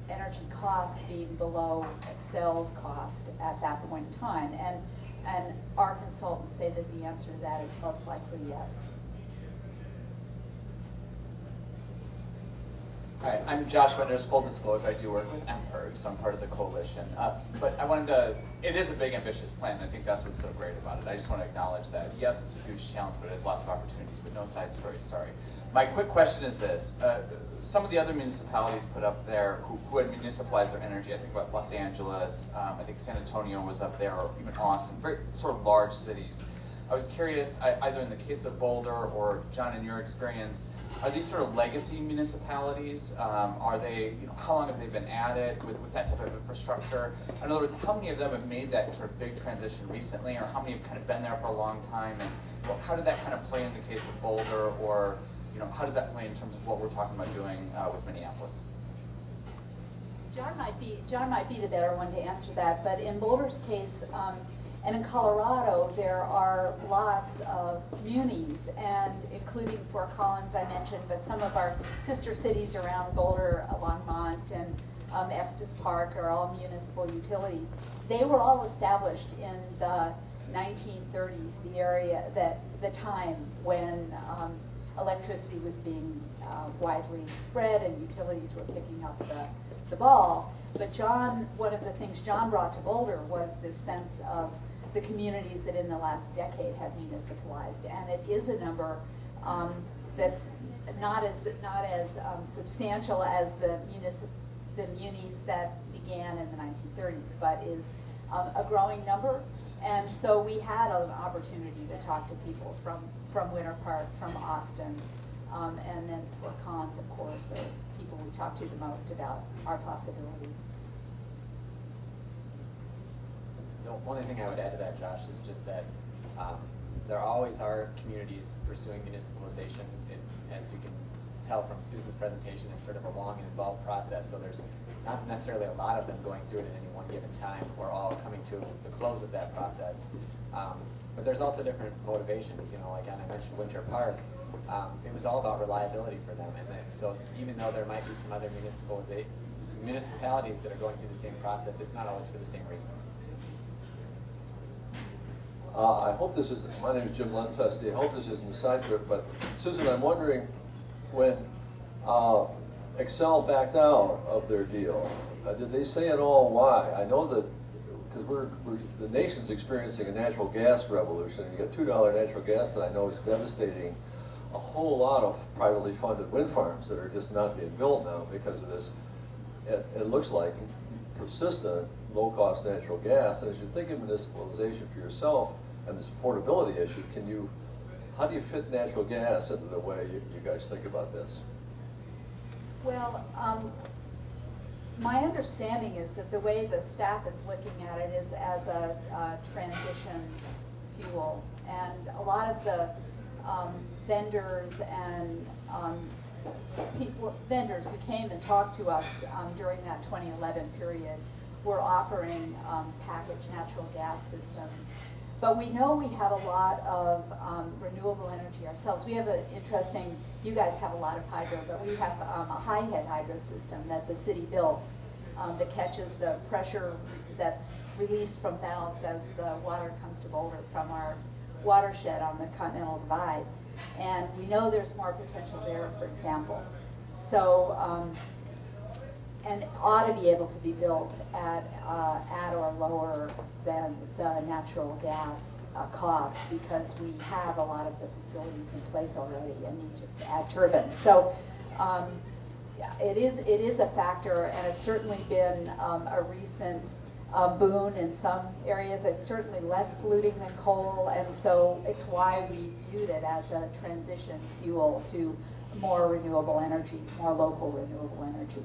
energy cost being below Excel's cost at that point in time? And our consultants say that the answer to that is most likely yes. Hi, I'm Josh Winters. Full disclosure, I do work with MPERG, so I'm part of the coalition. But I wanted to, it is a big, ambitious plan, and I think that's what's so great about it. I just want to acknowledge that, yes, it's a huge challenge, but it has lots of opportunities, but no side stories, sorry. My quick question is this. Some of the other municipalities put up there who had municipalized their energy, I think about Los Angeles, I think San Antonio was up there, or even Austin, very sort of large cities. I was curious, either in the case of Boulder or John, in your experience, are these sort of legacy municipalities? Are they, how long have they been at it with that type of infrastructure? In other words, how many of them have made that sort of big transition recently, or how many have kind of been there for a long time? And how did that kind of play in the case of Boulder, or how does that play in terms of what we're talking about doing with Minneapolis? John might be the better one to answer that, but in Boulder's case, and in Colorado, there are lots of munis, and including Fort Collins, I mentioned, but some of our sister cities around Boulder, Longmont, and Estes Park are all municipal utilities. They were all established in the 1930s, the time when electricity was being widely spread and utilities were picking up the ball. But one of the things John brought to Boulder was this sense of the communities that in the last decade have municipalized, and it is a number that's not as substantial as the munis that began in the 1930s, but is a growing number. And so we had an opportunity to talk to people from Winter Park, from Austin, and then Fort Collins, of course, are people we talk to the most about our possibilities. The only thing I would add to that, Josh, is just that there always are communities pursuing municipalization. As you can tell from Susan's presentation, it's sort of a long and involved process, so there's not necessarily a lot of them going through it at any one given time or all coming to the close of that process. But there's also different motivations. Like Anna mentioned Winter Park, it was all about reliability for them. And so even though there might be some other municipalities that are going through the same process, it's not always for the same reasons. I hope this is, my name is Jim Lundfesti, I hope this isn't a side trip, but Susan, I'm wondering, when Excel backed out of their deal, did they say at all why? I know that, because the nation's experiencing a natural gas revolution, and you got $2 natural gas that I know is devastating a whole lot of privately funded wind farms that are just not being built now because of this, it looks like, persistent low-cost natural gas. And as you think of municipalization for yourself and this affordability issue, how do you fit natural gas into the way you guys think about this? Well, my understanding is that the way the staff is looking at it is as a transition fuel, and a lot of the vendors and vendors who came and talked to us during that 2011 period were offering packaged natural gas systems. But we know we have a lot of renewable energy ourselves. We have you guys have a lot of hydro, but we have a high head hydro system that the city built that catches the pressure that's released from valves as the water comes to Boulder from our watershed on the Continental Divide. And we know there's more potential there, for example. So, and ought to be able to be built at or lower than the natural gas cost, because we have a lot of the facilities in place already and need just to add turbines. So it is a factor, and it's certainly been a recent boon in some areas. It's certainly less polluting than coal, and so it's why we viewed it as a transition fuel to more renewable energy, more local renewable energy.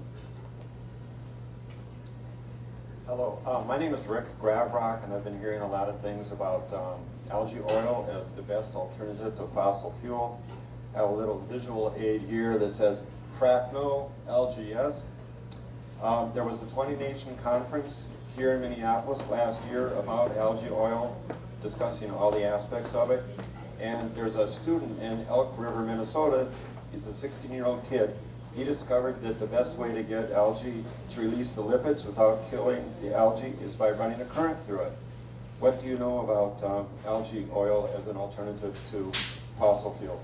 Hello, my name is Rick Gravrock, and I've been hearing a lot of things about algae oil as the best alternative to fossil fuel. I have a little visual aid here that says Pracno LGS. There was a 20-nation conference here in Minneapolis last year about algae oil, discussing all the aspects of it. And there's a student in Elk River, Minnesota. He's a 16-year-old kid. He discovered that the best way to get algae to release the lipids without killing the algae is by running a current through it. What do you know about algae oil as an alternative to fossil fuel?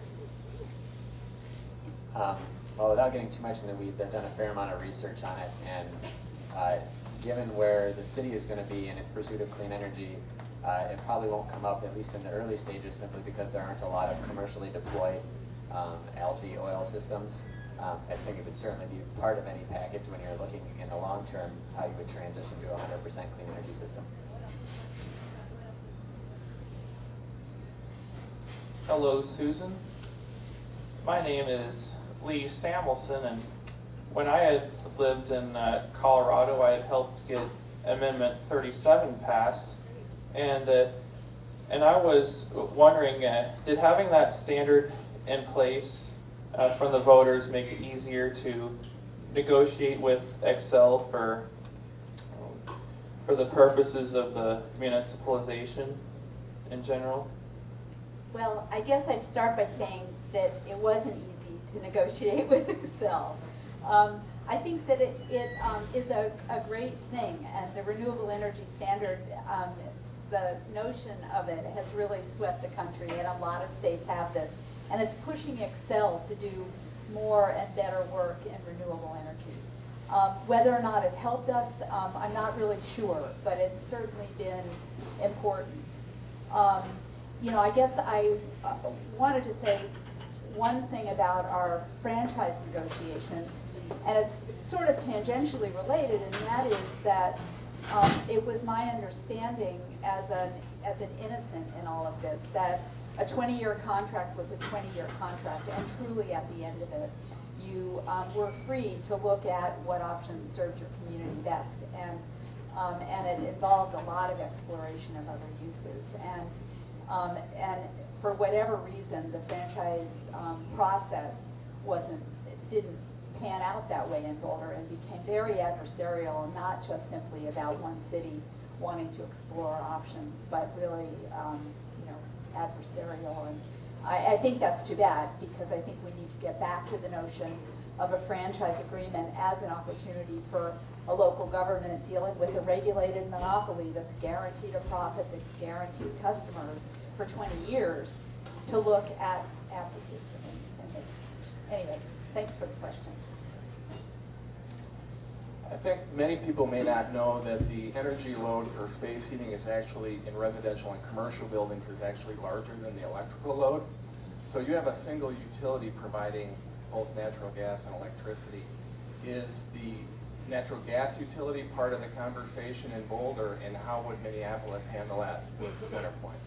Well, without getting too much in the weeds, I've done a fair amount of research on it, and given where the city is going to be in its pursuit of clean energy, it probably won't come up, at least in the early stages, simply because there aren't a lot of commercially deployed algae oil systems. I think it would certainly be part of any package when you're looking in the long term how you would transition to a 100% clean energy system. Hello, Susan. My name is Lee Samuelson, and when I had lived in Colorado, I had helped get Amendment 37 passed, and I was wondering, did having that standard in place from the voters make it easier to negotiate with Excel for the purposes of the municipalization in general? Well, I guess I'd start by saying that it wasn't easy to negotiate with Excel. I think that it is a great thing, and the renewable energy standard, the notion of it has really swept the country, and a lot of states have this. And it's pushing Excel to do more and better work in renewable energy. Whether or not it helped us, I'm not really sure, but it's certainly been important. I guess I wanted to say one thing about our franchise negotiations, and it's sort of tangentially related, and that is that it was my understanding as an innocent in all of this that a 20-year contract was a 20-year contract, and truly at the end of it, you were free to look at what options served your community best, and it involved a lot of exploration of other uses, and for whatever reason, the franchise process didn't pan out that way in Boulder, and became very adversarial, and not just simply about one city wanting to explore options, but really adversarial. And I think that's too bad, because I think we need to get back to the notion of a franchise agreement as an opportunity for a local government dealing with a regulated monopoly that's guaranteed a profit, that's guaranteed customers for 20 years, to look at the system. Anyway, thanks for the question. I think many people may not know that the energy load for space heating is actually, in residential and commercial buildings, is actually larger than the electrical load. So you have a single utility providing both natural gas and electricity. Is the natural gas utility part of the conversation in Boulder, and how would Minneapolis handle that with CenterPoint?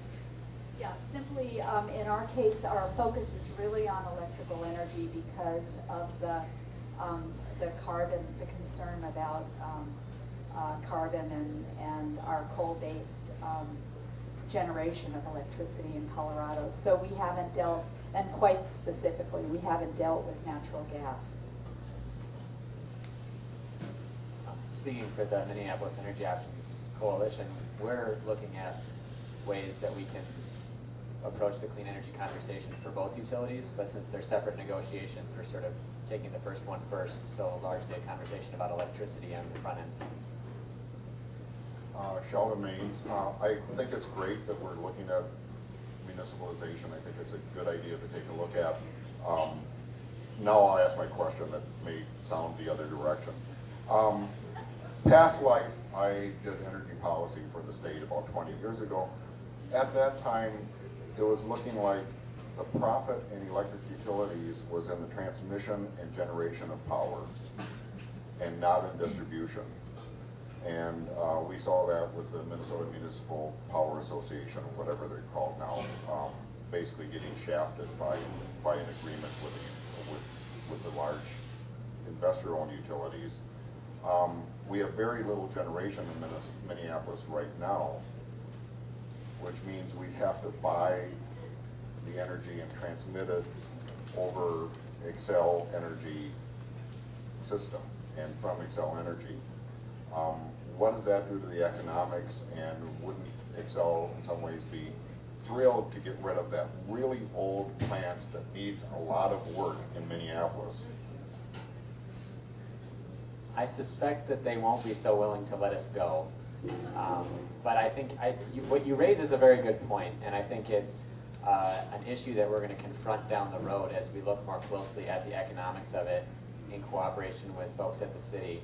Yeah, simply in our case, our focus is really on electrical energy because of the carbon, the concern about carbon and our coal-based generation of electricity in Colorado. So we haven't dealt, and quite specifically, we haven't dealt with natural gas. Speaking for the Minneapolis Energy Options Coalition, we're looking at ways that we can approach the clean energy conversation for both utilities, but since they're separate negotiations, we're sort of taking the first one first, so largely a conversation about electricity on the front end. Sheldon Maines. I think it's great that we're looking at municipalization. I think it's a good idea to take a look at. Now I'll ask my question that may sound the other direction. Past life, I did energy policy for the state about 20 years ago. At that time, it was looking like the profit in electric utilities was in the transmission and generation of power and not in distribution. And we saw that with the Minnesota Municipal Power Association, whatever they're called now, basically getting shafted by an agreement with the large investor-owned utilities. We have very little generation in Minneapolis right now, which means we have to buy the energy and transmit it over Xcel Energy system and from Xcel Energy. What does that do to the economics, and wouldn't Xcel in some ways be thrilled to get rid of that really old plant that needs a lot of work in Minneapolis? I suspect that they won't be so willing to let us go. But I think what you raise is a very good point, and I think it's an issue that we're going to confront down the road as we look more closely at the economics of it in cooperation with folks at the city.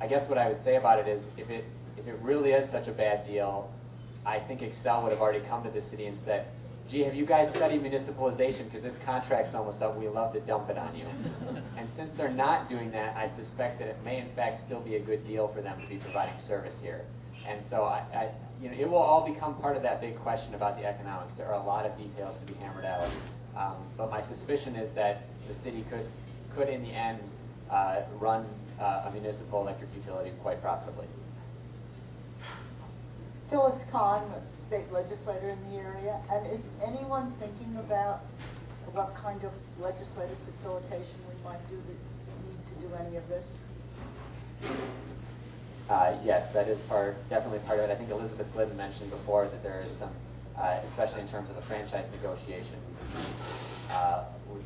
I guess what I would say about it is if it really is such a bad deal, I think Xcel would have already come to the city and said, gee, have you guys studied municipalization? Because this contract's almost up. We'd love to dump it on you. And since they're not doing that, I suspect that it may in fact still be a good deal for them to be providing service here. And so it will all become part of that big question about the economics. There are a lot of details to be hammered out. But my suspicion is that the city could in the end run a municipal electric utility quite profitably. Phyllis Kahn, a state legislator in the area, and is anyone thinking about what kind of legislative facilitation we might need to do any of this? Yes, that is definitely part of it. I think Elizabeth Glidden mentioned before that there is some, especially in terms of the franchise negotiation piece,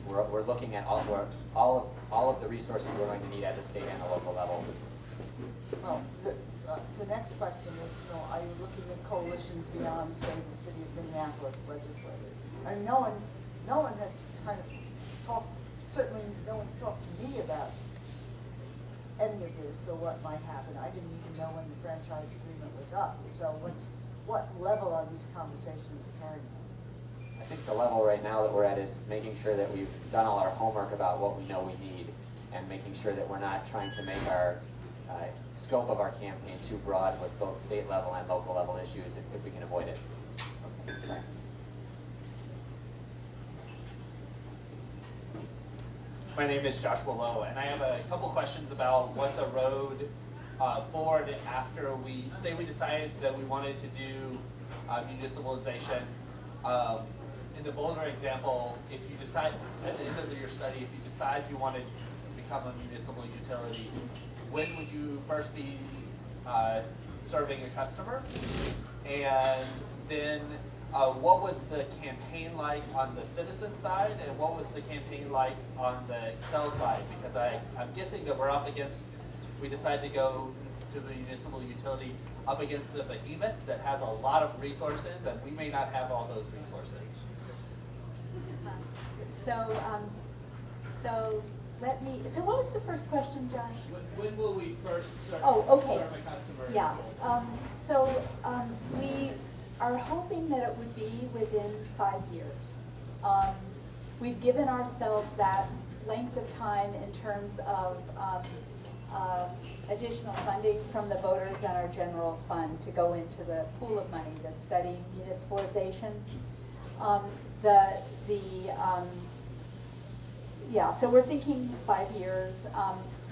we're looking at all of the resources we're going to need at the state and the local level. Well, the next question is, are you looking at coalitions beyond, say, the city of Minneapolis legislators? I mean, no one has kind of talked, certainly no one talked to me about any of this or what might happen. I didn't even know when the franchise agreement was up. So what level are these conversations occurring at? I think the level right now that we're at is making sure that we've done all our homework about what we know we need and making sure that we're not trying to make our scope of our campaign too broad with both state level and local level issues if we can avoid it. Okay, thanks. My name is Joshua Lowe, and I have a couple questions about what the road forward after we decided that we wanted to do municipalization. In the Boulder example, if you decide at the end of your study, if you decide you wanted to become a municipal utility, when would you first be serving a customer? And then what was the campaign like on the citizen side, and what was the campaign like on the Xcel side? Because I'm guessing that we decided to go to the municipal utility up against a behemoth that has a lot of resources, and we may not have all those resources. So what was the first question, Josh? When will we first serve a customer? Yeah. We are hoping that it would be within 5 years. we've given ourselves that length of time in terms of additional funding from the voters and our general fund to go into the pool of money that's studying municipalization. So we're thinking 5 years.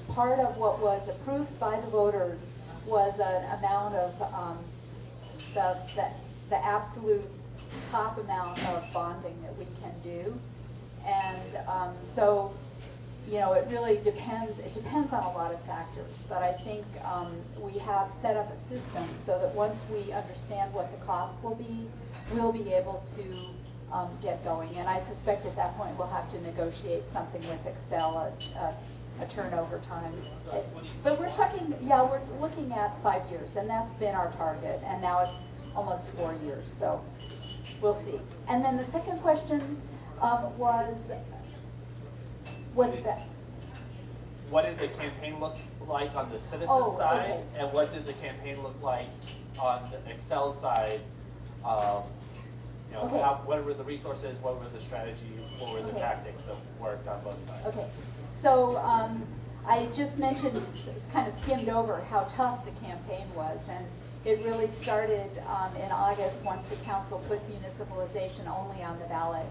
Part of what was approved by the voters was an amount of the absolute top amount of bonding that we can do. And so, you know, it really depends. It depends on a lot of factors. But I think we have set up a system so that once we understand what the cost will be, we'll be able to get going. And I suspect at that point we'll have to negotiate something with Excel, a turnover time. But we're talking, we're looking at 5 years, and that's been our target. And now it's almost 4 years. So we'll see. And then the second question was that. What did the campaign look like on the citizen side, okay. and what did the campaign look like on the Excel side? You know, Okay. What were the resources? What were the strategies? What were the tactics that worked on both sides? Okay. So I just mentioned, kind of skimmed over how tough the campaign was, and it really started in August once the council put municipalization only on the ballot.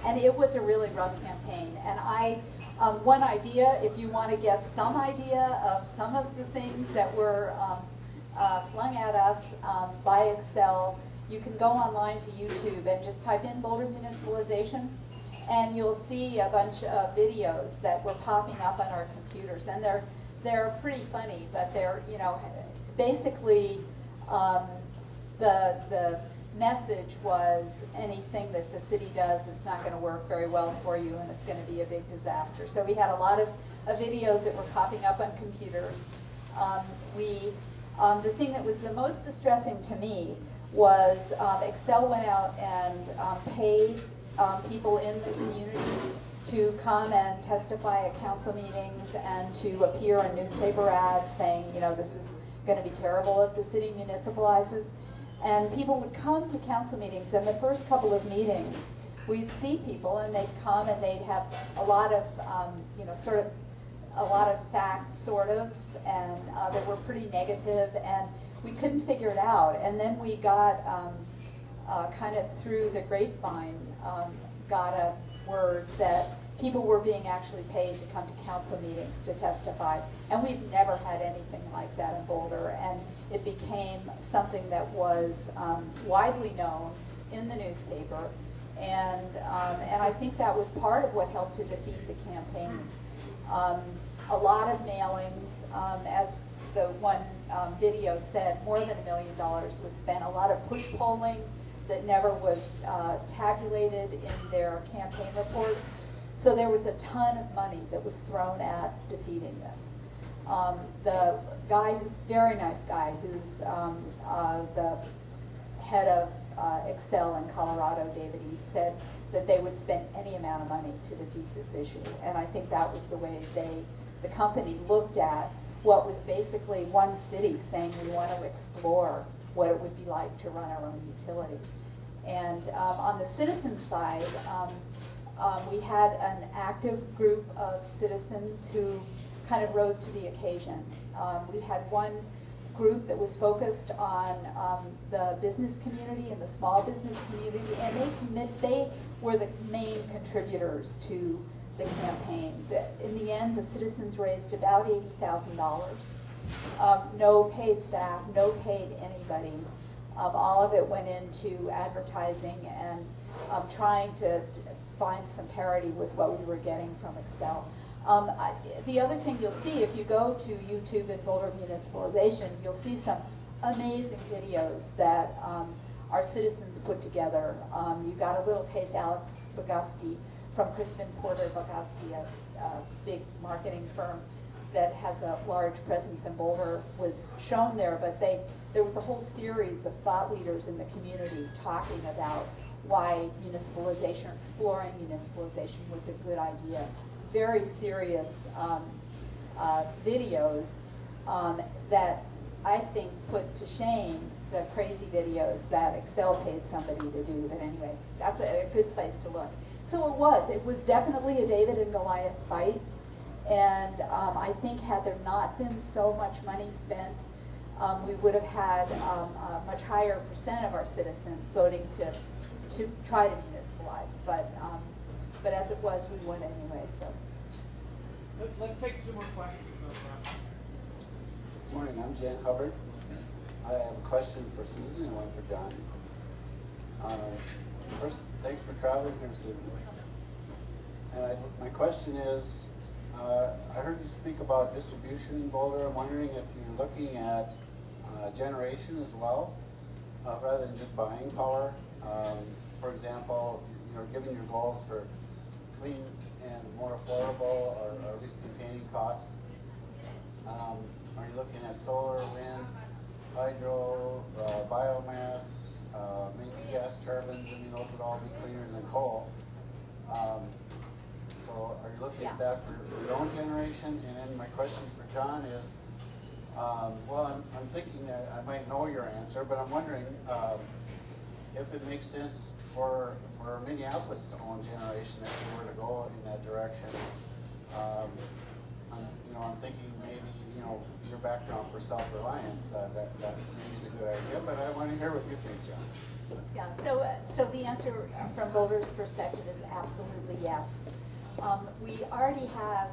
And it was a really rough campaign. And one idea, if you want to get some idea of some of the things that were flung at us by Excel, you can go online to YouTube and just type in Boulder municipalization, and you'll see a bunch of videos that were popping up on our computers. And they're pretty funny, but they're, you know, basically the message was anything that the city does, it's not going to work very well for you, and it's going to be a big disaster. So we had a lot of videos that were popping up on computers. The thing that was the most distressing to me was Excel went out and paid people in the community to come and testify at council meetings and to appear in newspaper ads saying, you know, this is going to be terrible if the city municipalizes. And people would come to council meetings, and the first couple of meetings, we'd see people, and they'd come and they'd have a lot of, a lot of facts, and that were pretty negative, and we couldn't figure it out. And then we got, kind of through the grapevine, got a word that people were being actually paid to come to council meetings to testify. And we've never had anything like that in Boulder. And it became something that was widely known in the newspaper. And I think that was part of what helped to defeat the campaign. A lot of mailings, as the one video said, more than $1 million was spent. A lot of push polling that never was tabulated in their campaign reports. So there was a ton of money that was thrown at defeating this. The guy, who's a very nice guy, who's the head of Excel in Colorado, David East, said that they would spend any amount of money to defeat this issue. And I think that was the way the company looked at what was basically one city saying we want to explore what it would be like to run our own utility. And on the citizen side, we had an active group of citizens who kind of rose to the occasion. We had one group that was focused on the business community and the small business community, and they were the main contributors to the campaign. In the end, the citizens raised about $80,000. No paid staff, no paid anybody. All of it went into advertising and trying to find some parity with what we were getting from Excel. The other thing you'll see, if you go to YouTube and Boulder Municipalization, you'll see some amazing videos that our citizens put together. You got a little taste. Alex Boguski from Crispin Porter Boguski, a big marketing firm that has a large presence in Boulder, was shown there. But there was a whole series of thought leaders in the community talking about why municipalization or exploring municipalization was a good idea. Very serious videos that I think put to shame the crazy videos that Excel paid somebody to do. But anyway, that's a good place to look. So it was definitely a David and Goliath fight. And I think had there not been so much money spent, we would have had a much higher percent of our citizens voting to try to municipalize. But as it was, we won anyway. So. Let's take 2 more questions. Good morning, I'm Jan Hubbard. I have a question for Susan and one for John. First, thanks for traveling here, Susan. And my question is, I heard you speak about distribution in Boulder. I'm wondering if you're looking at generation as well, rather than just buying power. For example, given your goals for clean and more affordable, or at least containing costs, are you looking at solar, wind, hydro, biomass, maybe gas turbines? I mean, those would all be cleaner than coal. So are you looking at that for your own generation? And then my question for John is, well, I'm thinking that I might know your answer, but I'm wondering if it makes sense for Minneapolis to own generation if we were to go in that direction. I'm thinking maybe, your background for self-reliance, that maybe is a good idea, but I want to hear what you think, John. Yeah, so the answer from Boulder's perspective is absolutely yes. We already have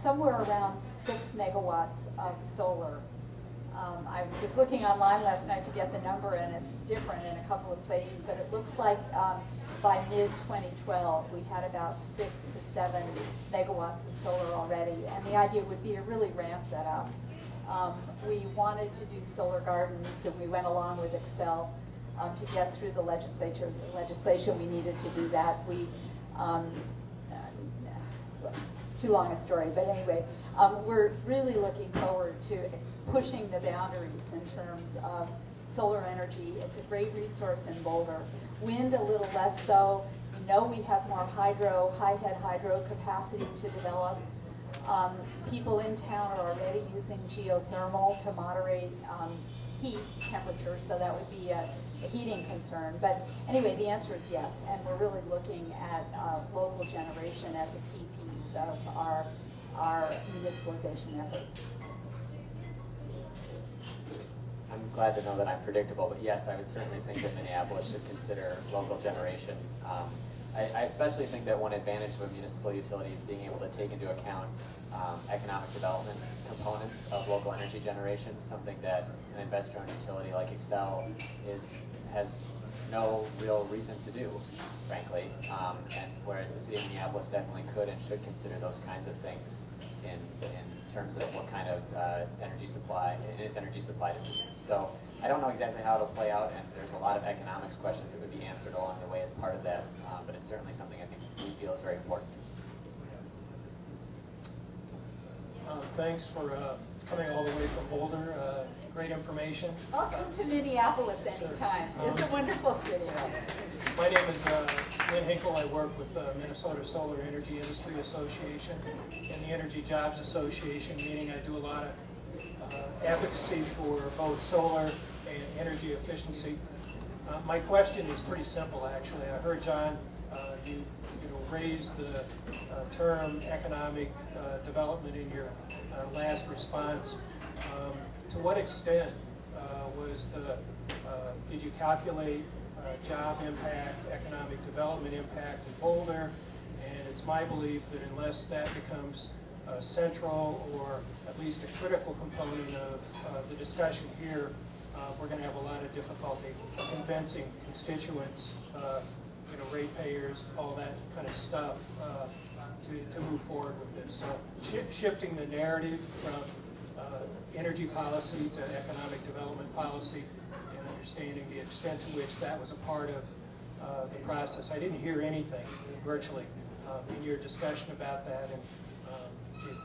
somewhere around 6 megawatts of solar. I was looking online last night to get the number, and it's different in a couple of places, but it looks like by mid-2012 we had about 6 to 7 megawatts of solar already, and the idea would be to really ramp that up. We wanted to do solar gardens, and we went along with Excel to get through the legislation we needed to do that. Too long a story, but anyway, we're really looking forward to pushing the boundaries in terms of solar energy. It's a great resource in Boulder. Wind a little less so. We have more high-head hydro capacity to develop. People in town are already using geothermal to moderate heat temperature, so that would be a heating concern. But anyway, the answer is yes, and we're really looking at local generation as a key piece of our municipalization effort. I'm glad to know that I'm predictable, but yes, I would certainly think that Minneapolis should consider local generation. I especially think that one advantage of a municipal utility is being able to take into account economic development components of local energy generation, something that an investor-owned utility like Excel has no real reason to do, frankly. And whereas the city of Minneapolis definitely could and should consider those kinds of things in terms of what kind of energy supply, in its energy supply decisions. So I don't know exactly how it'll play out, and there's a lot of economics questions that would be answered along the way as part of that, but it's certainly something I think we feel is very important. Thanks for coming all the way from Boulder. Great information. I'll come to Minneapolis anytime. Sure. It's a wonderful city. My name is Lynn Hinkle. I work with the Minnesota Solar Energy Industry Association and the Energy Jobs Association, meaning I do a lot of advocacy for both solar and energy efficiency. My question is pretty simple, actually. I heard, John, you raise the term economic development in your last response. To what extent did you calculate job impact, economic development impact in Boulder? And it's my belief that unless that becomes central or at least a critical component of the discussion here, we're going to have a lot of difficulty convincing constituents, ratepayers, all that kind of stuff, to move forward with this. So shifting the narrative from energy policy to economic development policy, and understanding the extent to which that was a part of the process. I didn't hear anything virtually in your discussion about that, and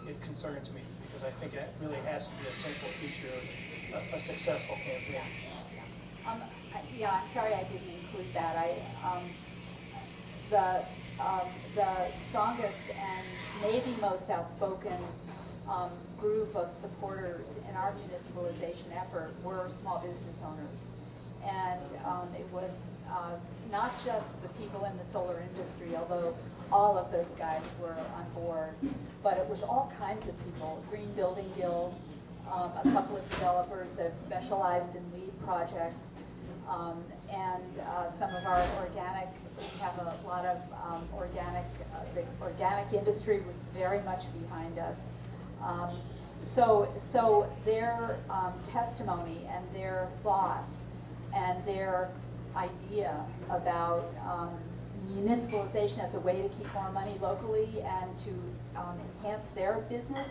it concerns me because I think it really has to be a central feature of a successful campaign. Yeah, I'm sorry I didn't include that. The strongest and maybe most outspoken group of supporters in our municipalization effort were small business owners. And it was not just the people in the solar industry, although all of those guys were on board, but it was all kinds of people. Green Building Guild, a couple of developers that have specialized in LEED projects, and some of our organic, we have a lot of organic, the organic industry was very much behind us. So their testimony and their thoughts and their idea about municipalization as a way to keep more money locally and to enhance their business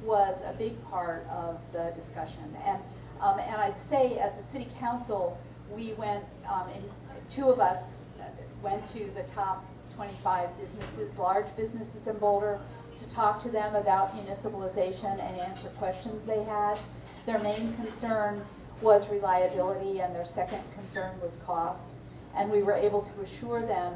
was a big part of the discussion. And I'd say as a city council, we went, two of us went to the top 25 businesses, large businesses in Boulder, to talk to them about municipalization and answer questions they had. Their main concern was reliability, and their second concern was cost. And we were able to assure them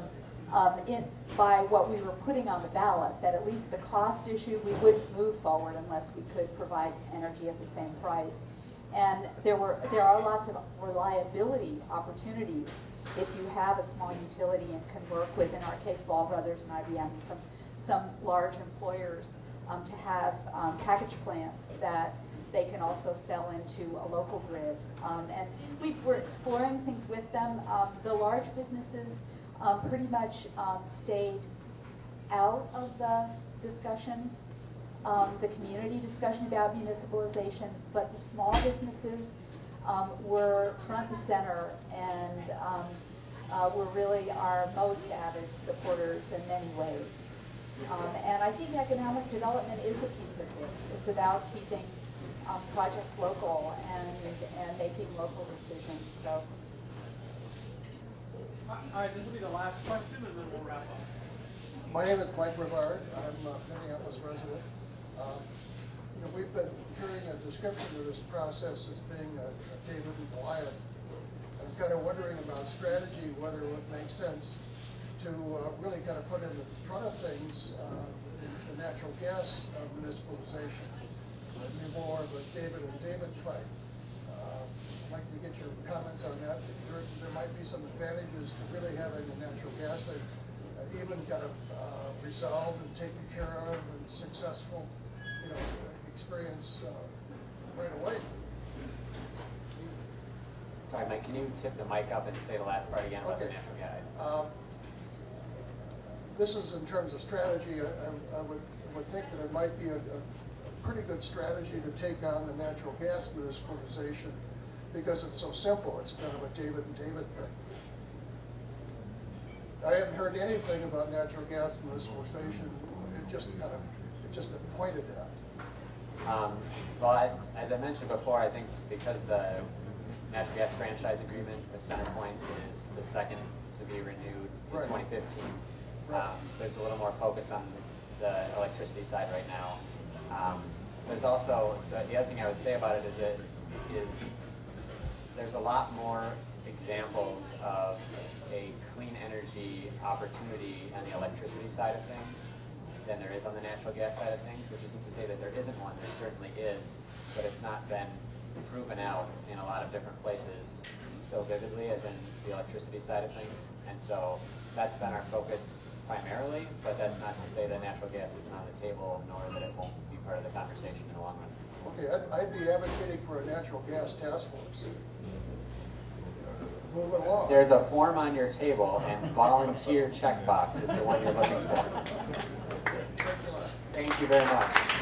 by what we were putting on the ballot that at least the cost issue we wouldn't move forward unless we could provide energy at the same price. And there are lots of reliability opportunities if you have a small utility and can work with, in our case, Ball Brothers and IBM, some large employers, to have package plants that they can also sell into a local grid. And we're exploring things with them. The large businesses pretty much stayed out of the discussion, the community discussion about municipalization, but the small businesses were front and center and were really our most avid supporters in many ways. And I think economic development is a piece of this. It's about keeping projects local and making local decisions. So. All right, this will be the last question, and then we'll wrap up. My name is Mike Rivard. I'm a Minneapolis resident. We've been hearing a description of this process as being a David and Goliath. I'm kind of wondering about strategy, whether it would make sense to really kind of put in the front of things the natural gas municipalization. It'd be more of a David and David fight. I'd like to get your comments on that. There might be some advantages to really having the natural gas that even kind of resolved and taken care of and successful, experience right away. Sorry, Mike, can you tip the mic up and say the last part again about the natural gas? This is in terms of strategy. I would think that it might be a pretty good strategy to take on the natural gas municipalization because it's so simple. It's kind of a David and David thing. I haven't heard anything about natural gas municipalization. It's just been pointed at. Well, as I mentioned before, I think because the natural gas franchise agreement with CenterPoint is the second to be renewed in 2015, there's a little more focus on the electricity side right now. There's also, the other thing I would say about it is there's a lot more examples of a clean energy opportunity on the electricity side of things than there is on the natural gas side of things, which isn't to say that there isn't one. There certainly is, but it's not been proven out in a lot of different places so vividly as in the electricity side of things. And so that's been our focus primarily, but that's not to say that natural gas isn't on the table, nor that it won't be part of the conversation in the long run. Okay, I'd be advocating for a natural gas task force. Move it along. There's a form on your table, and volunteer checkbox is the one you're looking for. Thanks a lot. Thank you very much.